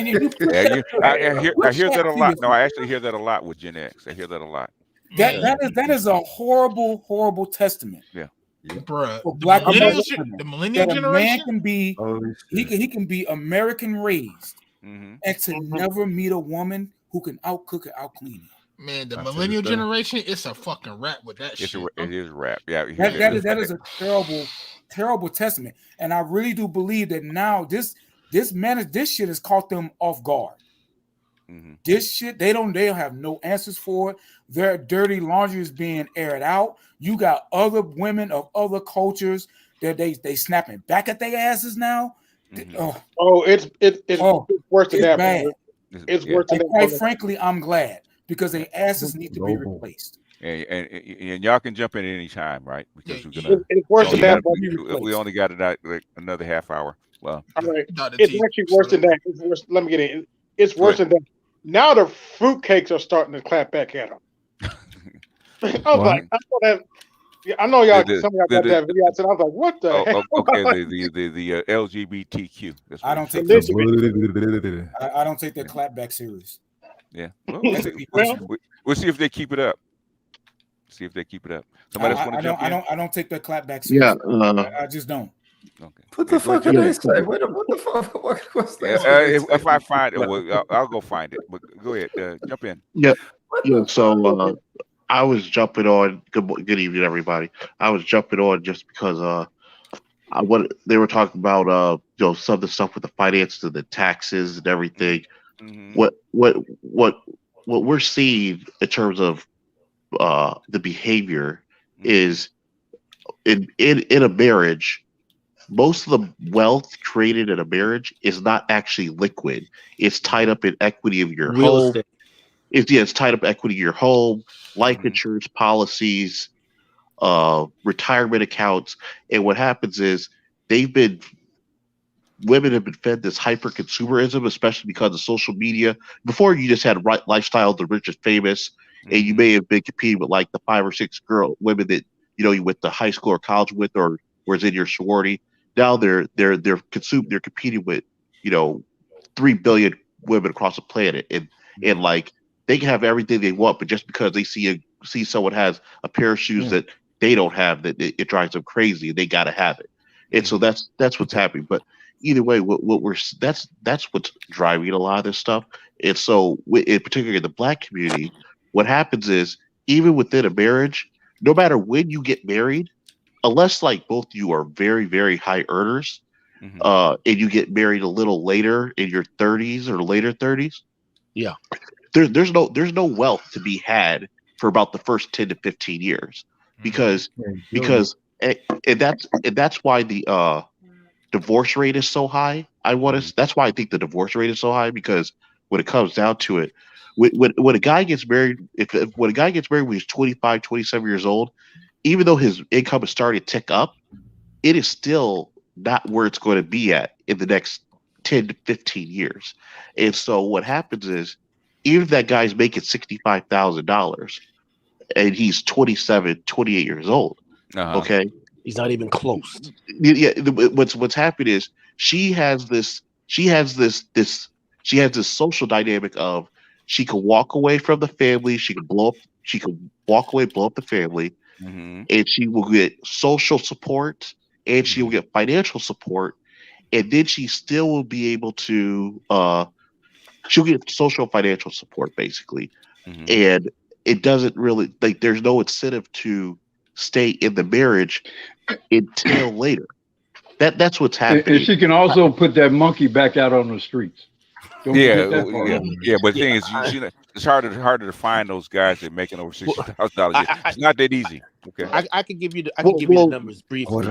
a lot. No, I actually hear that a lot with Gen X. I hear that a lot. That is a horrible testament. Yeah. Bruh, for black the millennial generation, man can be he can be American raised and to never meet a woman who can outcook and outclean him. Man, the millennial generation, it's a fucking rap with that shit. It is rap. Yeah, that is a terrible testament. And I really do believe that now this shit has caught them off guard. This shit, they don't have no answers for it. Their dirty laundry is being aired out. You got other women of other cultures that they snapping back at their asses now. It's worse than that. Bad. It's worse than and quite frankly, I'm glad because their asses need to be replaced. And y'all can jump in at any time, right? Because we're gonna. It's worse than that. We only got like another half hour. Well, all right. It's actually worse than that. It's worse. Let me get in. It's worse than that. Now the fruitcakes are starting to clap back at them. I was like, I know y'all. Some of y'all got that video. I was like, what the heck? Okay, the LGBTQ. I don't take that. I don't take that clapback serious. Yeah, we'll see if they keep it up. See if they keep it up. Somebody else want to jump in? I don't take that clapback serious. Yeah, I just don't. Okay. What the fuck did they say? What the fuck? What's that? If I find it, I'll go find it. But go ahead, jump in. Yeah. So I was jumping on. Good evening, everybody. I was jumping on just because what they were talking about, some of the stuff with the finances and the taxes and everything. Mm-hmm. What we're seeing in terms of the behavior is in a marriage. Most of the wealth created in a marriage is not actually liquid. It's tied up in equity of your real home. estate. It's tied up equity of your home, life insurance policies, retirement accounts. And what happens is women have been fed this hyper consumerism, especially because of social media. Before, you just had lifestyle, the rich and famous, and you may have been competing with like the 5 or 6 women that you went to high school or college with, or was in your sorority. Now they're competing with 3 billion women across the planet, and like they can have everything they want, but just because they see someone has a pair of shoes that they don't have, that it drives them crazy, and they got to have it. And so that's what's happening. But either way, that's what's driving a lot of this stuff. And so, in particular in the Black community, what happens is even within a marriage, no matter when you get married, unless like both of you are very, very high earners, and you get married a little later in your 30s or later 30s, there's no wealth to be had for about the first 10 to 15 years, because that's why the divorce rate is so high. That's why I think the divorce rate is so high, because when it comes down to it, when a guy gets married, when a guy gets married when he's 25, 27 years old, even though his income is starting to tick up, it is still not where it's going to be at in the next 10 to 15 years. And so what happens is, even if that guy's making $65,000 and he's 27, 28 years old, okay? He's not even close. Yeah, what's happening is she has this social dynamic of she can walk away from the family, she can walk away, blow up the family, and she will get social support, and she will get financial support, and then she still will be able to she'll get social financial support basically. And it doesn't really, like, there's no incentive to stay in the marriage until later. That's what's happening. And she can also put that monkey back out on the streets. Don't forget that part. But the thing is, it's harder to find those guys that are making over $60,000. It's not that easy. Okay, I could give you the numbers briefly.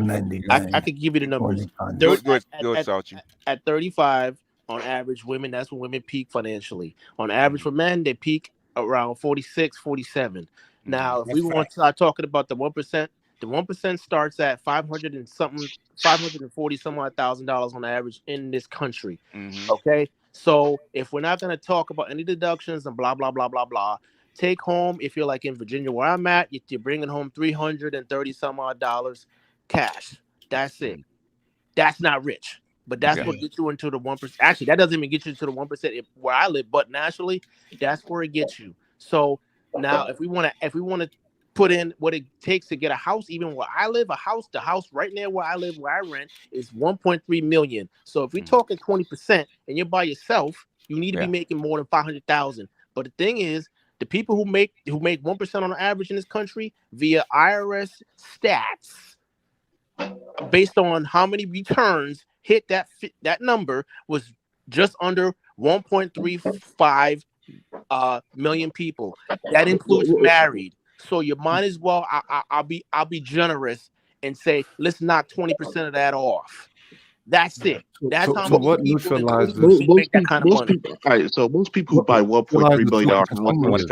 I could give you the numbers. Go ahead, Salchi. At 35, on average, that's when women peak financially. On average for men, they peak around 46, 47. Now, if we want to start talking about the 1%, the 1% starts at $540,000 on average in this country. Okay, so if we're not going to talk about any deductions and blah blah blah blah blah, take home, if you're like in Virginia where I'm at, you're bringing home $330 some odd cash. That's it. That's not rich, but that's what gets you into the 1%. Actually, that doesn't even get you to the 1% where I live, but nationally, that's where it gets you. So now, if we want to put in what it takes to get a house, even where I live, the house right near where I live, where I rent, is $1.3 million. So if we're talking 20% and you're by yourself, you need to be making more than $500,000. But the thing is, the people who make 1% on average in this country via IRS stats, based on how many returns hit that number, was just under 1.35 million people. That includes married. So you might as well, I'll be generous and say, let's knock 20% of that off. That's it. That's how so many what people in neutralizes make that kind of money. All right, so most people who buy $1.3 billion one at a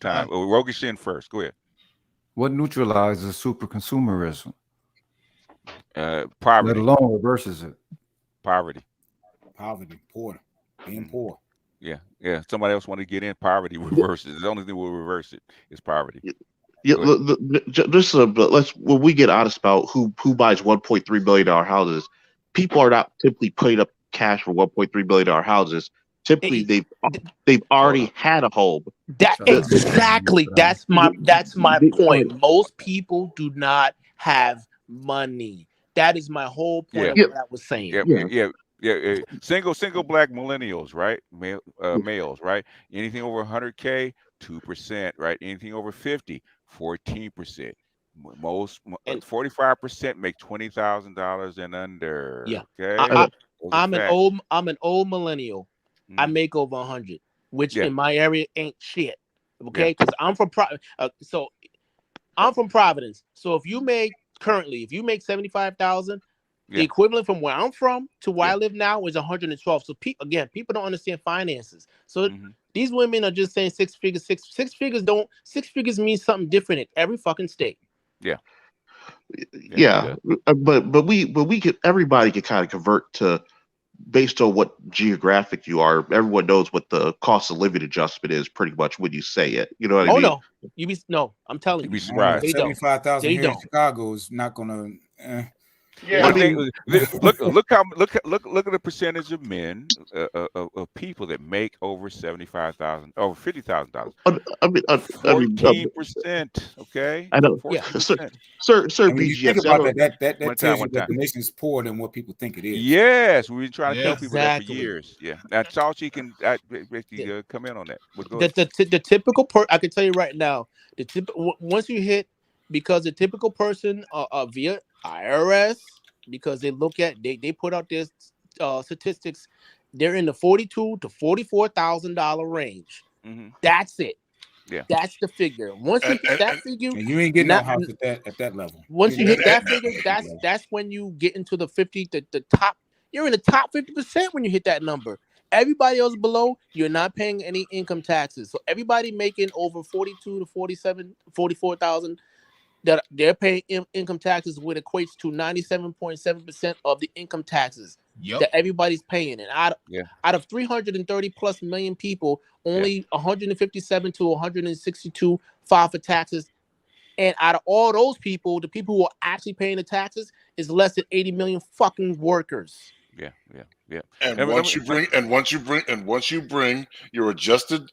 time. Rogishin first. Go ahead. What neutralizes super consumerism? Poverty. Let alone reverses it. Poverty, poor, being poor. Yeah. Somebody else want to get in. Poverty reverses. The only thing will reverse it is poverty. Yeah, just let's when we get honest about who buys $1.3 billion houses, people are not typically putting up cash for $1.3 billion houses. Typically, they've already had a home. Exactly. That's my point. Most people do not have money. That is my whole point of what I was saying. Yeah. Single black millennials, right? Males, right? Anything over 100K, 2%, right? Anything over 50, 14%. Most 45% make $20,000 and under. Yeah. Okay. I'm an old millennial. I make over 100, which in my area ain't shit. Okay, because I'm from I'm from Providence. So if you make 75,000, the equivalent from where I'm from to where I live now is 112. So people don't understand finances. So these women are just saying six figures. Six figures means something different in every fucking state. But we could everybody could kind of convert to based on what geographic you are. Everyone knows what the cost of living adjustment is pretty much when you say it. You know what I mean? No, I'm telling you, be surprised. 75,000 here in Chicago is not gonna. Yeah, I mean, look at the percentage of men of people that make over $75,000, over $50,000. I mean, 14%. Okay, I know. 14%. Sir, when you think about that tells you that the nation is poorer than what people think it is. Yes, we've been trying to tell people that for years. Yeah, now Chachi can basically come in on that. The typical I can tell you right now, once you hit, because the typical person via IRS, because they put out their statistics, they're in the $42,000 to $44,000 range. That's it. Yeah, that's the figure. Once you hit that figure, and you ain't getting no house at that level. Once you hit that figure, that's when you get into the 50, the top. You're in the top 50% when you hit that number. Everybody else below, you're not paying any income taxes. So everybody making over 42 to 47, 44,000, that they're paying income taxes, which equates to 97.7% of the income taxes that everybody's paying. And out of 330 plus million people, only 157 to 162 file for taxes. And out of all those people, the people who are actually paying the taxes is less than 80 million fucking workers. Yeah. And once you bring your adjusted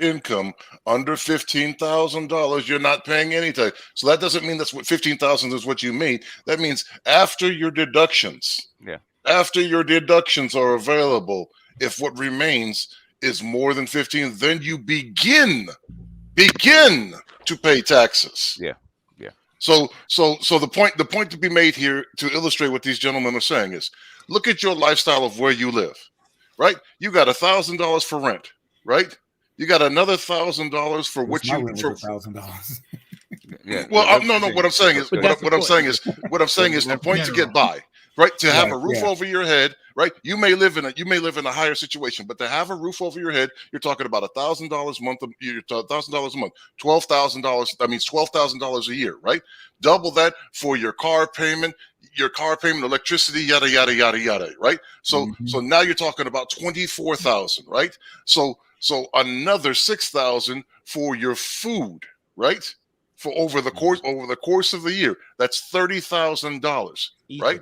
income under $15,000, you're not paying any tax. So that doesn't mean that's what 15,000 is what you made. That means after your deductions. Yeah. After your deductions are available, if what remains is more than 15, then you begin to pay taxes. Yeah. So the point to be made here to illustrate what these gentlemen are saying is, look at your lifestyle of where you live, right? You got $1,000 for rent, right? You got another $1,000 for what you $1,000. Well, no. What I'm saying is the point to get by, right? To have a roof over your head, right? You may live in a higher situation, but to have a roof over your head, you're talking about $1,000 a month. $1,000 a month, $12,000. That means $12,000 a year, right? Double that for your car payment, electricity, yada yada yada yada, right? So now you're talking about 24,000, right? So another 6,000 for your food, right? For over the course of the year, that's $30,000, right?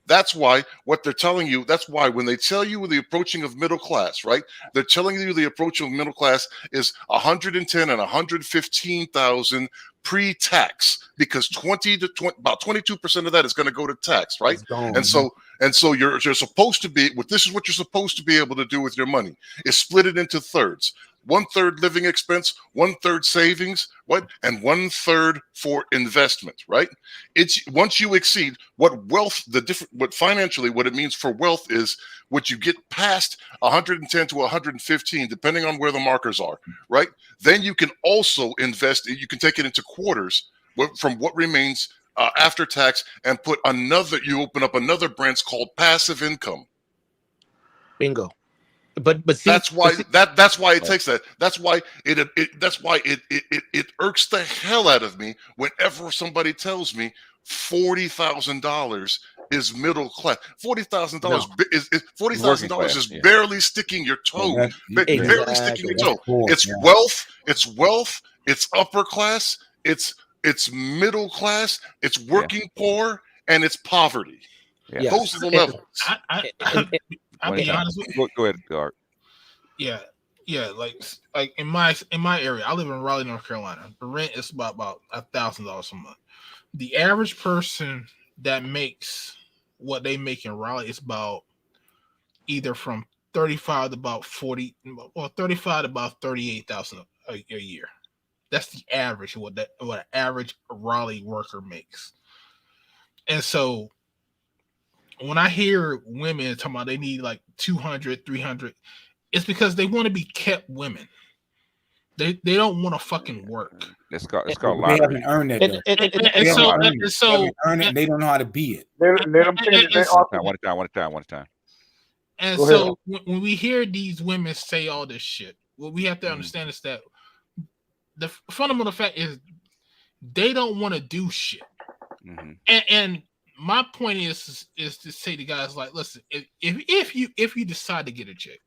That's why what they're telling you. That's why when they tell you the approaching of middle class, right? They're telling you the approach of middle class is 110 and 115,000 pre-tax, because about 22% of that is going to go to tax, right? And so you're supposed to be. This is what you're supposed to be able to do with your money is split it into thirds. 1/3 living expense, 1/3 savings, and 1/3 for investment, right? It's once you exceed what financially, what it means for wealth is what you get past 110 to 115, depending on where the markers are, right? Then you can also invest. You can take it into quarters from what remains after tax and put another. You open up another branch called passive income. Bingo. But see, that's why it takes that. That's why it irks the hell out of me whenever somebody tells me $40,000 is middle class. $40,000 is $40,000 is barely sticking your toe. Barely sticking your toe. It's wealth. It's wealth. It's upper class. It's middle class. It's working poor, and it's poverty. Yeah. Those are the levels. I'll be honest with you. Go ahead, Art. Yeah, like in my area, I live in Raleigh, North Carolina. The rent is about $1,000 a month. The average person that makes what they make in Raleigh is about either from 35 to about 40, or 35 to about 38,000 a year. That's the average what an average Raleigh worker makes. And so when I hear women talking about they need like 200, 300, it's because they want to be kept women. They don't want to fucking work. It's called They lottery. haven't earned that. They don't know how to be it. Let them finish. One at a time. And so when we hear these women say all this shit, what we have to understand is that the fundamental fact is they don't want to do shit. And my point is to say to guys like, listen, if you decide to get a chick,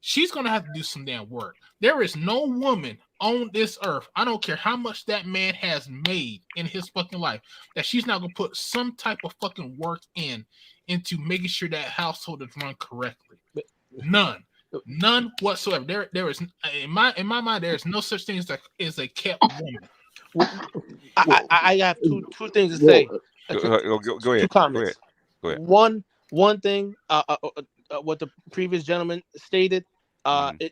she's gonna have to do some damn work. There is no woman on this earth, I don't care how much that man has made in his fucking life, that she's not gonna put some type of fucking work into making sure that household is run correctly. None whatsoever. There is in my mind, there is no such thing as a kept woman. I have two things to say. Go ahead. Two comments. Go ahead. One thing, what the previous gentleman stated,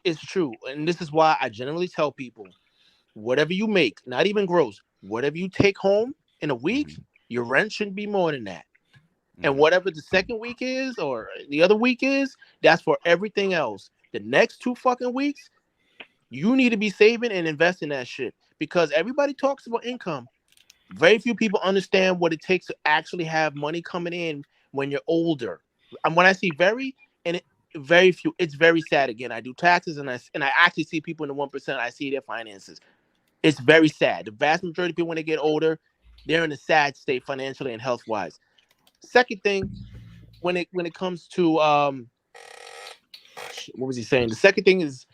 is true, and this is why I generally tell people, whatever you make, not even gross, whatever you take home in a week, your rent shouldn't be more than that. And whatever the second week is or the other week is, that's for everything else. The next 2 fucking weeks, you need to be saving and investing that shit, because everybody talks about income. Very few people understand what it takes to actually have money coming in when you're older. And when I see very few, it's very sad. Again, I do taxes and I actually see people in the 1%. I see their finances. It's very sad. The vast majority of people, when they get older, they're in a sad state financially and health wise. Second thing, when it comes to what was he saying? The second thing is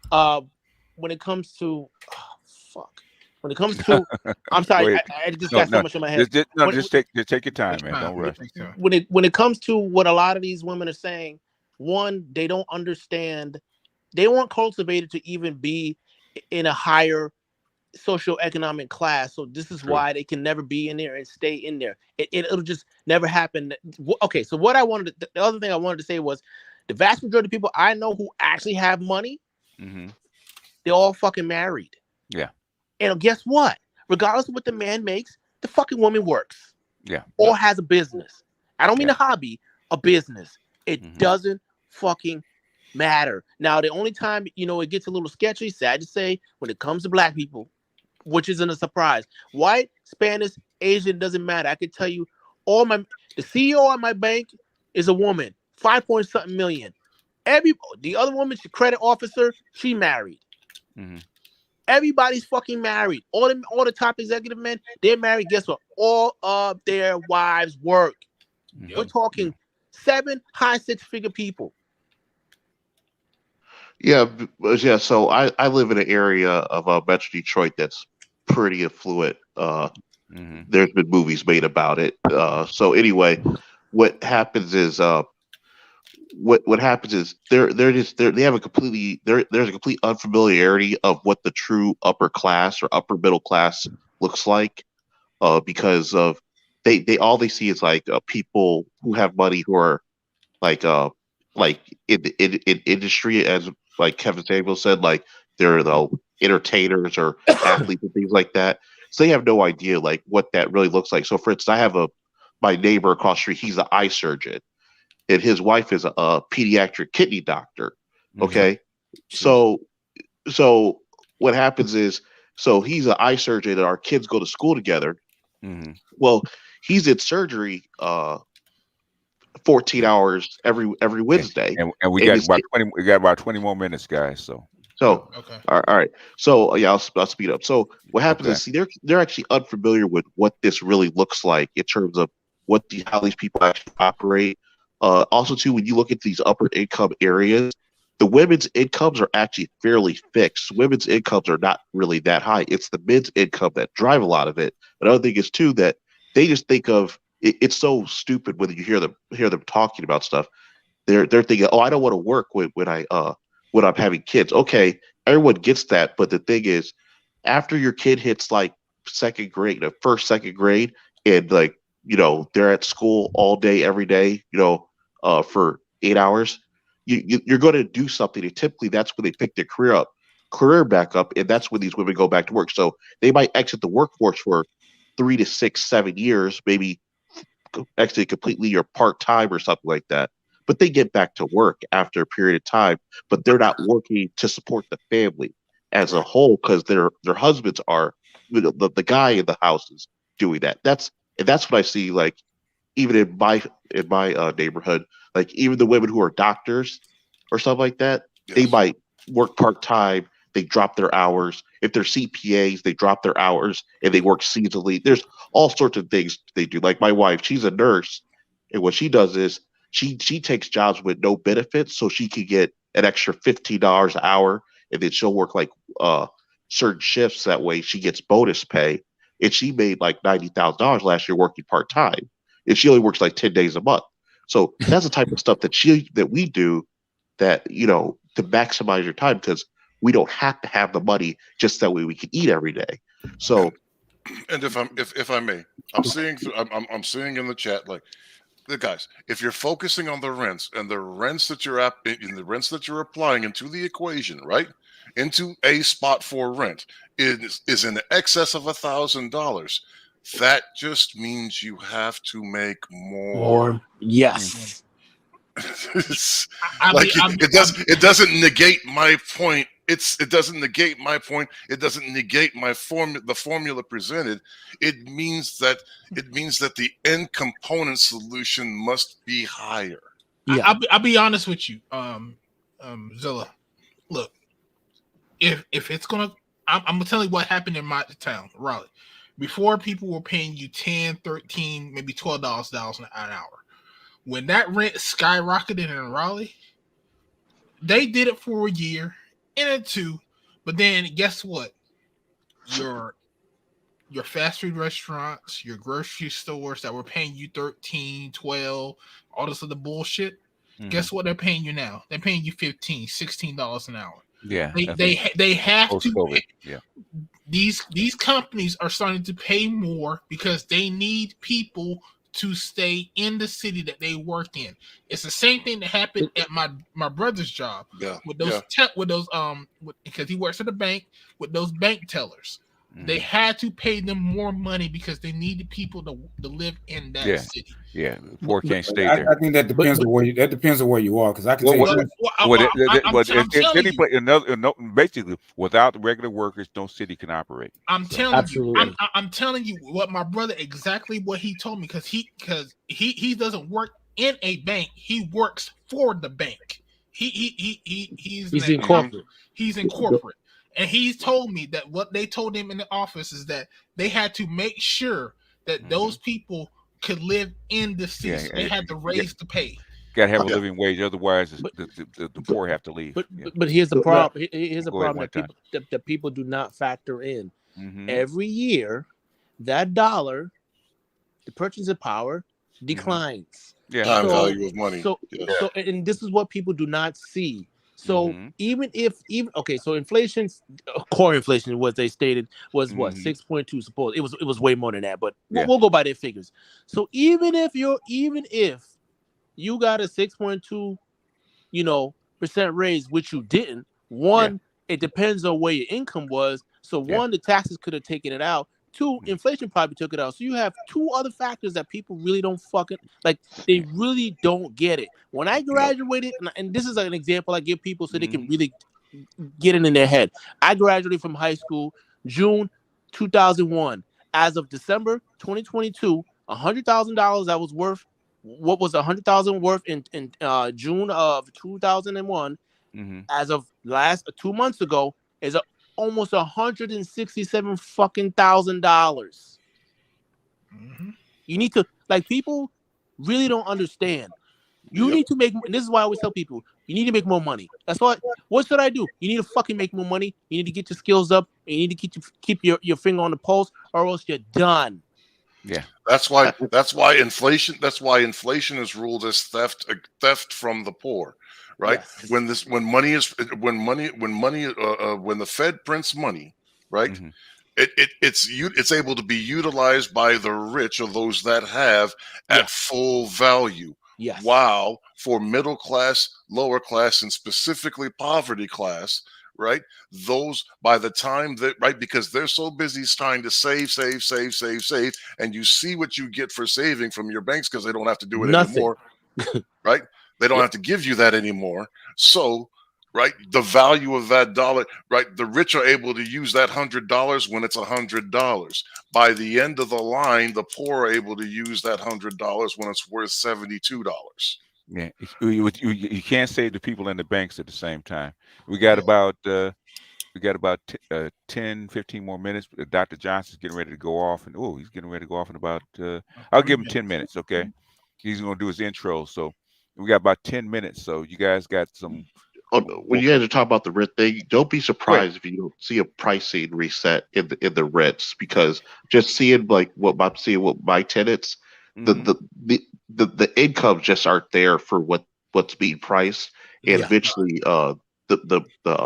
when it comes to when it comes to I'm sorry, I just got so much in my head. Just take your time, man. Don't rush. When it comes to what a lot of these women are saying, one, they don't understand. They weren't cultivated to even be in a higher socioeconomic class, so this is why they can never be in there and stay in there. It'll just never happen. Okay, so what the other thing I wanted to say was, the vast majority of people I know who actually have money, they're all fucking married. Yeah. And guess what? Regardless of what the man makes, the fucking woman works. Yeah. Or has a business. I don't mean a hobby, a business. It doesn't fucking matter. Now, the only time, it gets a little sketchy, sad to say, when it comes to black people, which isn't a surprise. White, Spanish, Asian, doesn't matter. I can tell you, the CEO of my bank is a woman, 5-point-something million. The other woman, she credit officer, she married. Everybody's fucking married. All the top executive men, they're married. Guess what? All of their wives work. We're talking 7 high 6-figure people. Yeah. So I live in an area of Metro Detroit that's pretty affluent. There's been movies made about it. So anyway, what happens is what happens is they have a there's a complete unfamiliarity of what the true upper class or upper middle class looks like, because of they see is like people who have money who are like in industry, as like Kevin Samuel said, like they're the entertainers or athletes and things like that. So they have no idea like what that really looks like. So for instance, I have my neighbor across the street, he's an eye surgeon, and his wife is a pediatric kidney doctor. Okay. So what happens is, so he's an eye surgeon and our kids go to school together. Well, he's in surgery 14 hours every Wednesday, and we got about 20 more minutes, guys. So all right. So yeah, I'll speed up. So what happens is, see, they're actually unfamiliar with what this really looks like in terms of how these people actually operate. Also, too, when you look at these upper income areas, the women's incomes are actually fairly fixed. Women's incomes are not really that high. It's the men's income that drive a lot of it. Another thing is too that they just think of it's so stupid when you hear them talking about stuff. They're thinking, oh, I don't want to work when I'm having kids. Okay, everyone gets that, but the thing is, after your kid hits like second grade, and like they're at school all day every day, for 8 hours, you're going to do something. And typically, that's when they pick their career back up, and that's when these women go back to work. So they might exit the workforce for 3 to 6, 7 years, maybe exit completely or part time or something like that. But they get back to work after a period of time, but they're not working to support the family as a whole because their husbands are the guy in the house is doing that. That's what I see. Like even in my neighborhood, like even the women who are doctors or stuff like that, they might work part time. They drop their hours. If they're CPAs, they drop their hours and they work seasonally. There's all sorts of things they do. Like my wife, she's a nurse, and what she does is she takes jobs with no benefits so she can get an extra $15 an hour, and then she'll work like certain shifts. That way she gets bonus pay. And she made like $90,000 last year working part time, and she only works like 10 days a month. So that's the type of stuff that we do that to maximize your time, because we don't have to have the money just that way we can eat every day. So, and if I may, I'm seeing in the chat, like, the guys, if you're focusing on the rents and the rents that you're applying into the equation, right, into a spot for rent is in excess of $1,000. That just means you have to make more. Yes. It doesn't negate my point. It doesn't negate my point. It doesn't negate the formula presented. It means that the end component solution must be higher. Yeah. I'll be honest with you, Zilla. Look, if it's gonna, I'm gonna tell you what happened in my town, Raleigh. Before, people were paying you $10, $13, maybe $12 an hour. When that rent skyrocketed in Raleigh, they did it for a year and 2, but then guess what? Your fast food restaurants, your grocery stores that were paying you 13, 12, all this other bullshit. Mm-hmm. Guess what they're paying you now? They're paying you $15, $16 an hour. Yeah, they have to pay. Yeah. These companies are starting to pay more because they need people to stay in the city that they work in. It's the same thing that happened at my brother's job with those because he works at a bank with those bank tellers. They had to pay them more money because they needed people to live in that city. Yeah, poor can't stay there. I think that depends on where you are, because I can basically, without the regular workers, no city can operate. I'm telling you what my brother exactly what he told me, because he doesn't work in a bank. He works for the bank. He's in corporate. He's in corporate. And he's told me that what they told him in the office is that they had to make sure that those people could live in the city. So they had to raise the pay. Got to have a living wage, otherwise the poor have to leave. But here's the problem. Here's the problem that people do not factor in. Mm-hmm. Every year, that dollar, the purchasing power, declines. Yeah, time value of money. So and this is what people do not see. So even so inflation, core inflation, what they stated was what 6.2. Suppose it was way more than that, but we'll go by their figures. So even if you got a 6.2, % raise, which you didn't. One, it depends on where your income was. So one, the taxes could have taken it out. 2, inflation probably took it out. So you have 2 other factors that people really don't they really don't get it. When I graduated, and this is an example I give people so they can really get it in their head. I graduated from high school June 2001. as of December 2022, $100,000 that was worth what was $100,000 worth in June of 2001. As of last 2 months ago, is almost $167 fucking thousand dollars. You need to, like, people really don't understand. You need to make. This is why I always tell people, you need to make more money. That's what. What should I do? You need to fucking make more money. You need to get your skills up. And you need to keep your finger on the pulse, or else you're done. Yeah, that's why inflation is ruled as theft from the poor, right? Yes. When the Fed prints money, right? It's able to be utilized by the rich or those that have at full value. Yes. Wow, for middle class, lower class, and specifically poverty class, right? Those, by the time that, right, because they're so busy trying to save, and you see what you get for saving from your banks because they don't have to do it anymore, right? They don't have to give you that anymore. So, right, the value of that dollar, right? The rich are able to use that $100 when it's $100. By the end of the line, the poor are able to use that $100 when it's worth $72. Yeah, you can't save the people in the banks at the same time. We got about 10, 15 more minutes. Dr. Johnson's getting ready to go off, and he's getting ready to go off in about. I'll give him 10 minutes. Okay, he's going to do his intro. So we got about 10 minutes. So you guys got some. When you guys are talking about the rent thing, don't be surprised if you don't see a pricing reset in the rents, because just seeing like what I'm seeing with my tenants, the incomes just aren't there for what's being priced, and eventually the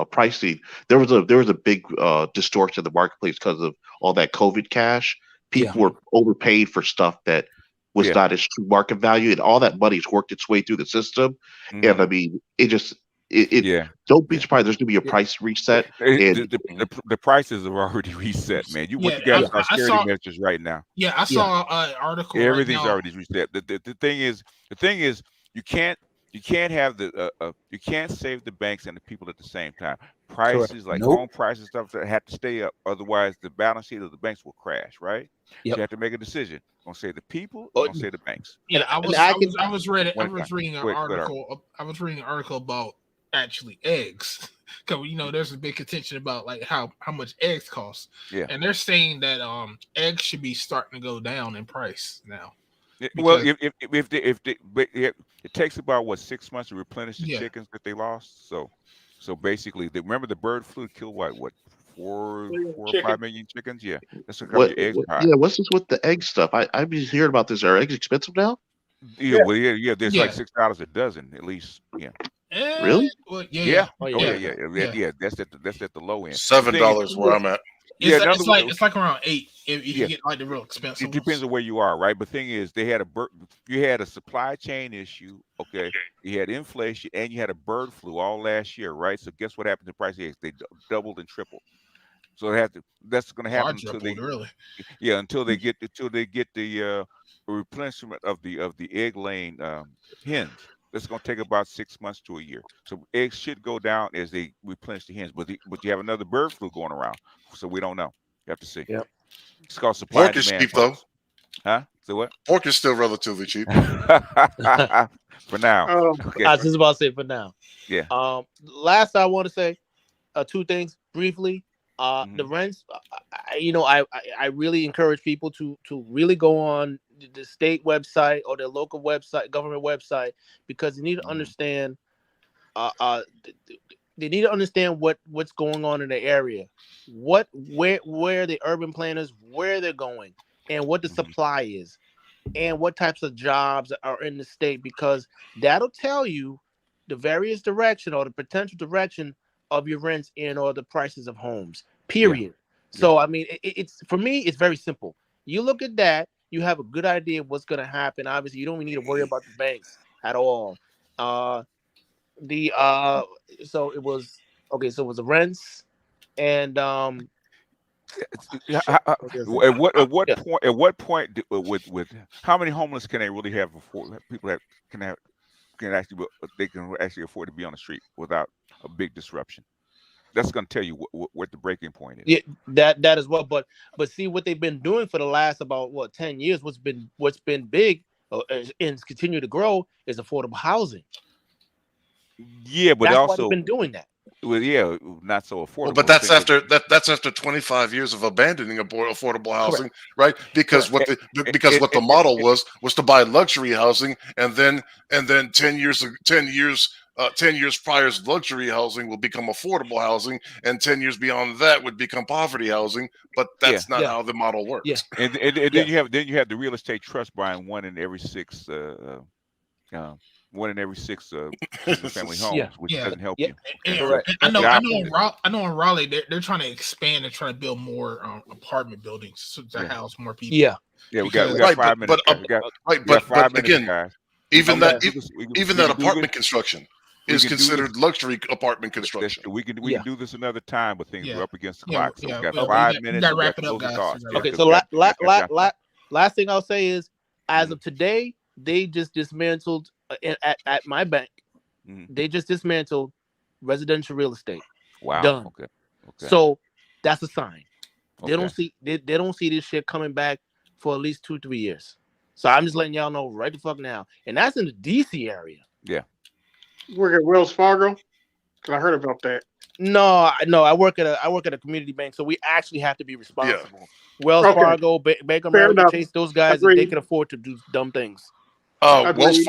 pricing, there was a big distortion in the marketplace because of all that COVID cash. People were overpaid for stuff that was not its true market value, and all that money's worked its way through the system. And I mean, don't be surprised. There's gonna be a price reset. The prices are already reset, man. You guys are security measures right now. Yeah, I saw an article. Everything's already reset. The thing is, you can't have you can't save the banks and the people at the same time. Prices like home prices, stuff that have to stay up. Otherwise, the balance sheet of the banks will crash. Right? So you have to make a decision. Gonna save the people, or gonna save the banks. Yeah, I was reading an article. I was reading an article about actually eggs, because there's a big contention about like how much eggs cost. And they're saying that eggs should be starting to go down in price now. Well, it takes about 6 months to replenish the chickens that they lost. So basically, remember the bird flu killed what 4 or 5 million chickens? Yeah, that's what your eggs are high. Yeah, what's this with the egg stuff? I've been hearing about this. Are eggs expensive now? Yeah, there's like $6 a dozen at least. Yeah. Really? Well, yeah. That's at the low end. $7 where I'm at. It's like around 8 if you get like the real expensive. It depends on where you are, right? But the thing is, you had a supply chain issue, okay? You had inflation, and you had a bird flu all last year, right? So guess what happened to the price of eggs? They doubled and tripled. So that's going to happen until they get the replenishment of the egg laying hens. That's going to take about 6 months to a year. So eggs should go down as they replenish the hens, but you have another bird flu going around, so we don't know. You have to see. Yep. It's called supply Pork and is demand. cheap though. Huh? So what? Pork is still relatively cheap. For now. Okay. I was just about to say for now. Yeah. Last I want to say 2 things briefly. The rents. I really encourage people to really go on the state website or their local website, government website, because they need to understand. They need to understand what's going on in the area, where the urban planners, where they're going, and what the supply is, and what types of jobs are in the state, because that'll tell you the various direction or the potential direction of your rents or the prices of homes. Period. So I mean, it's for me, it's very simple. You look at that, you have a good idea of what's going to happen. Obviously, you don't even need to worry about the banks at all. So it was the rents, and at what point with how many homeless can they really have before people that can actually afford to be on the street without a big disruption? That's going to tell you what the breaking point is. Yeah, that as well. But see what they've been doing for the last about 10 years. What's been big and continue to grow is affordable housing. Yeah, but that's also why they've been doing that. Well, yeah, not so affordable. Well, but that's after 25 years of abandoning affordable housing, correct, right? Because correct. what the model was to buy luxury housing, and then 10 years prior's luxury housing will become affordable housing, and 10 years beyond that would become poverty housing. But that's not how the model works. Yeah. And then you have the real estate trust buying one in every six single family homes, which doesn't help you. Correct. I know in Raleigh they're trying to expand and trying to build more apartment buildings to house more people. Yeah. Yeah, we got 5 minutes. But again, guys. Even that apartment construction is considered luxury apartment construction. We can do this another time, but things are up against the clock. So we got 5 minutes. We got to wrap it up, guys. Okay, so last thing I'll say is, as of today, they just dismantled at my bank. They just dismantled residential real estate. Wow. Done. Okay. So that's a sign. They don't see this shit coming back for at least 2-3 years. So I'm just letting y'all know right the fuck now. And that's in the DC area. Yeah. You work at Wells Fargo? Because I heard about that. No, I work at a community bank, so we actually have to be responsible. Yeah. Wells Fargo, Bank of America, Chase, those guys, they can afford to do dumb things. Wells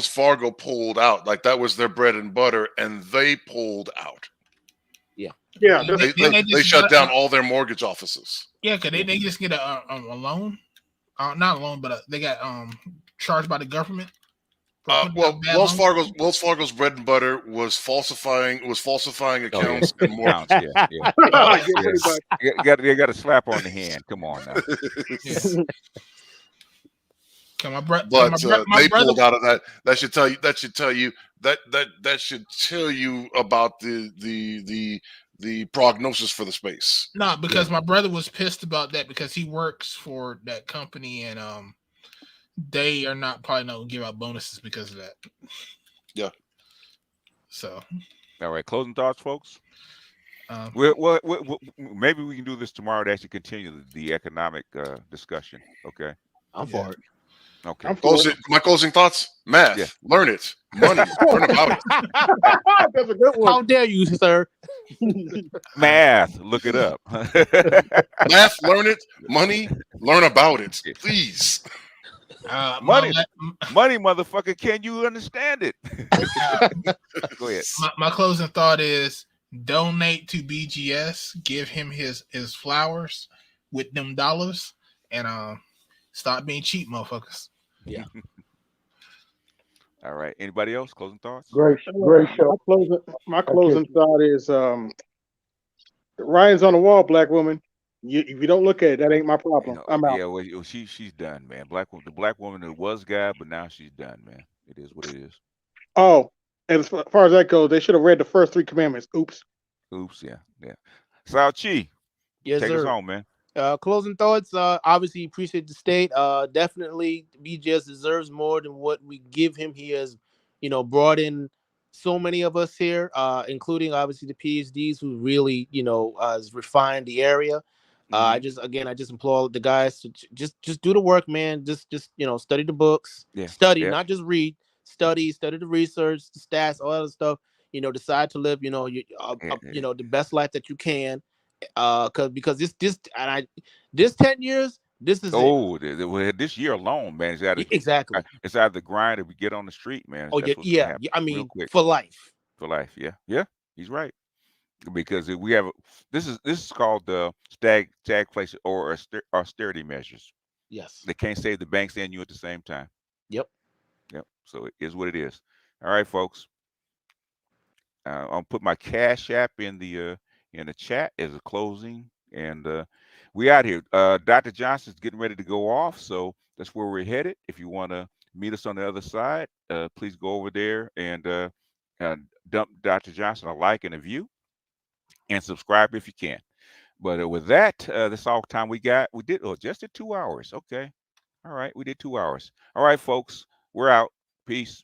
Fargo pulled out. Like, that was their bread and butter, and they pulled out. Yeah. Yeah. They shut down all their mortgage offices. Yeah, because they just get a loan. Not a loan, but they got charged by the government. Wells Fargo's bread and butter was falsifying accounts and mortgages. They got a slap on the hand. Come on now. They pulled out of that. That should tell you about the prognosis for the space. No, because my brother was pissed about that because he works for that company, and they are probably not gonna give out bonuses because of that. Yeah. So. All right, closing thoughts, folks. Well, maybe we can do this tomorrow to actually continue the economic discussion. Okay. I'm for it. Okay. My closing thoughts: math, learn it. Money, learn about it. That's a good one. How dare you, sir? Math, look it up. Math, learn it. Money, learn about it. Please. Money, motherfucker. Can you understand it? Go ahead. My closing thought is: donate to BGS. Give him his flowers with them dollars, and stop being cheap, motherfuckers. Yeah. All right. Anybody else? Closing thoughts? Great show. My closing thought is Ryan's on the wall, black woman. If you don't look at it, that ain't my problem. I'm out. Yeah, well, she's done, man. The black woman that was God, but now she's done, man. It is what it is. Oh, and as far as that goes, they should have read the first 3 commandments. Oops. Yeah. Sao Chi. Yes, Take sir. us home, man. Closing thoughts. Obviously, appreciate the state. Definitely, BGS deserves more than what we give him. He has, brought in so many of us here, including obviously the PhDs who really, has refined the area. I just implore the guys to just do the work, man. Just study the books. Yeah. Study, not just read. Study the research, the stats, all that stuff. Decide to live, the best life that you can. Because this 10 years, this is this year alone, man. Exactly. It's either grind or we get on the street, man. Yeah. I mean, for life. For life, yeah. He's right. Because we have this is called the stagflation or austerity measures. Yes. They can't save the banks and you at the same time. Yep. So it is what it is. All right, folks. I'll put my Cash App in the chat as a closing, and we out here. Dr. Johnson's getting ready to go off, so that's where we're headed. If you want to meet us on the other side, please go over there and dump Dr. Johnson a like and a view, and subscribe if you can. But with that, that's all the time we got. We did just at 2 hours. Okay. All right, we did 2 hours. All right, folks, we're out. Peace.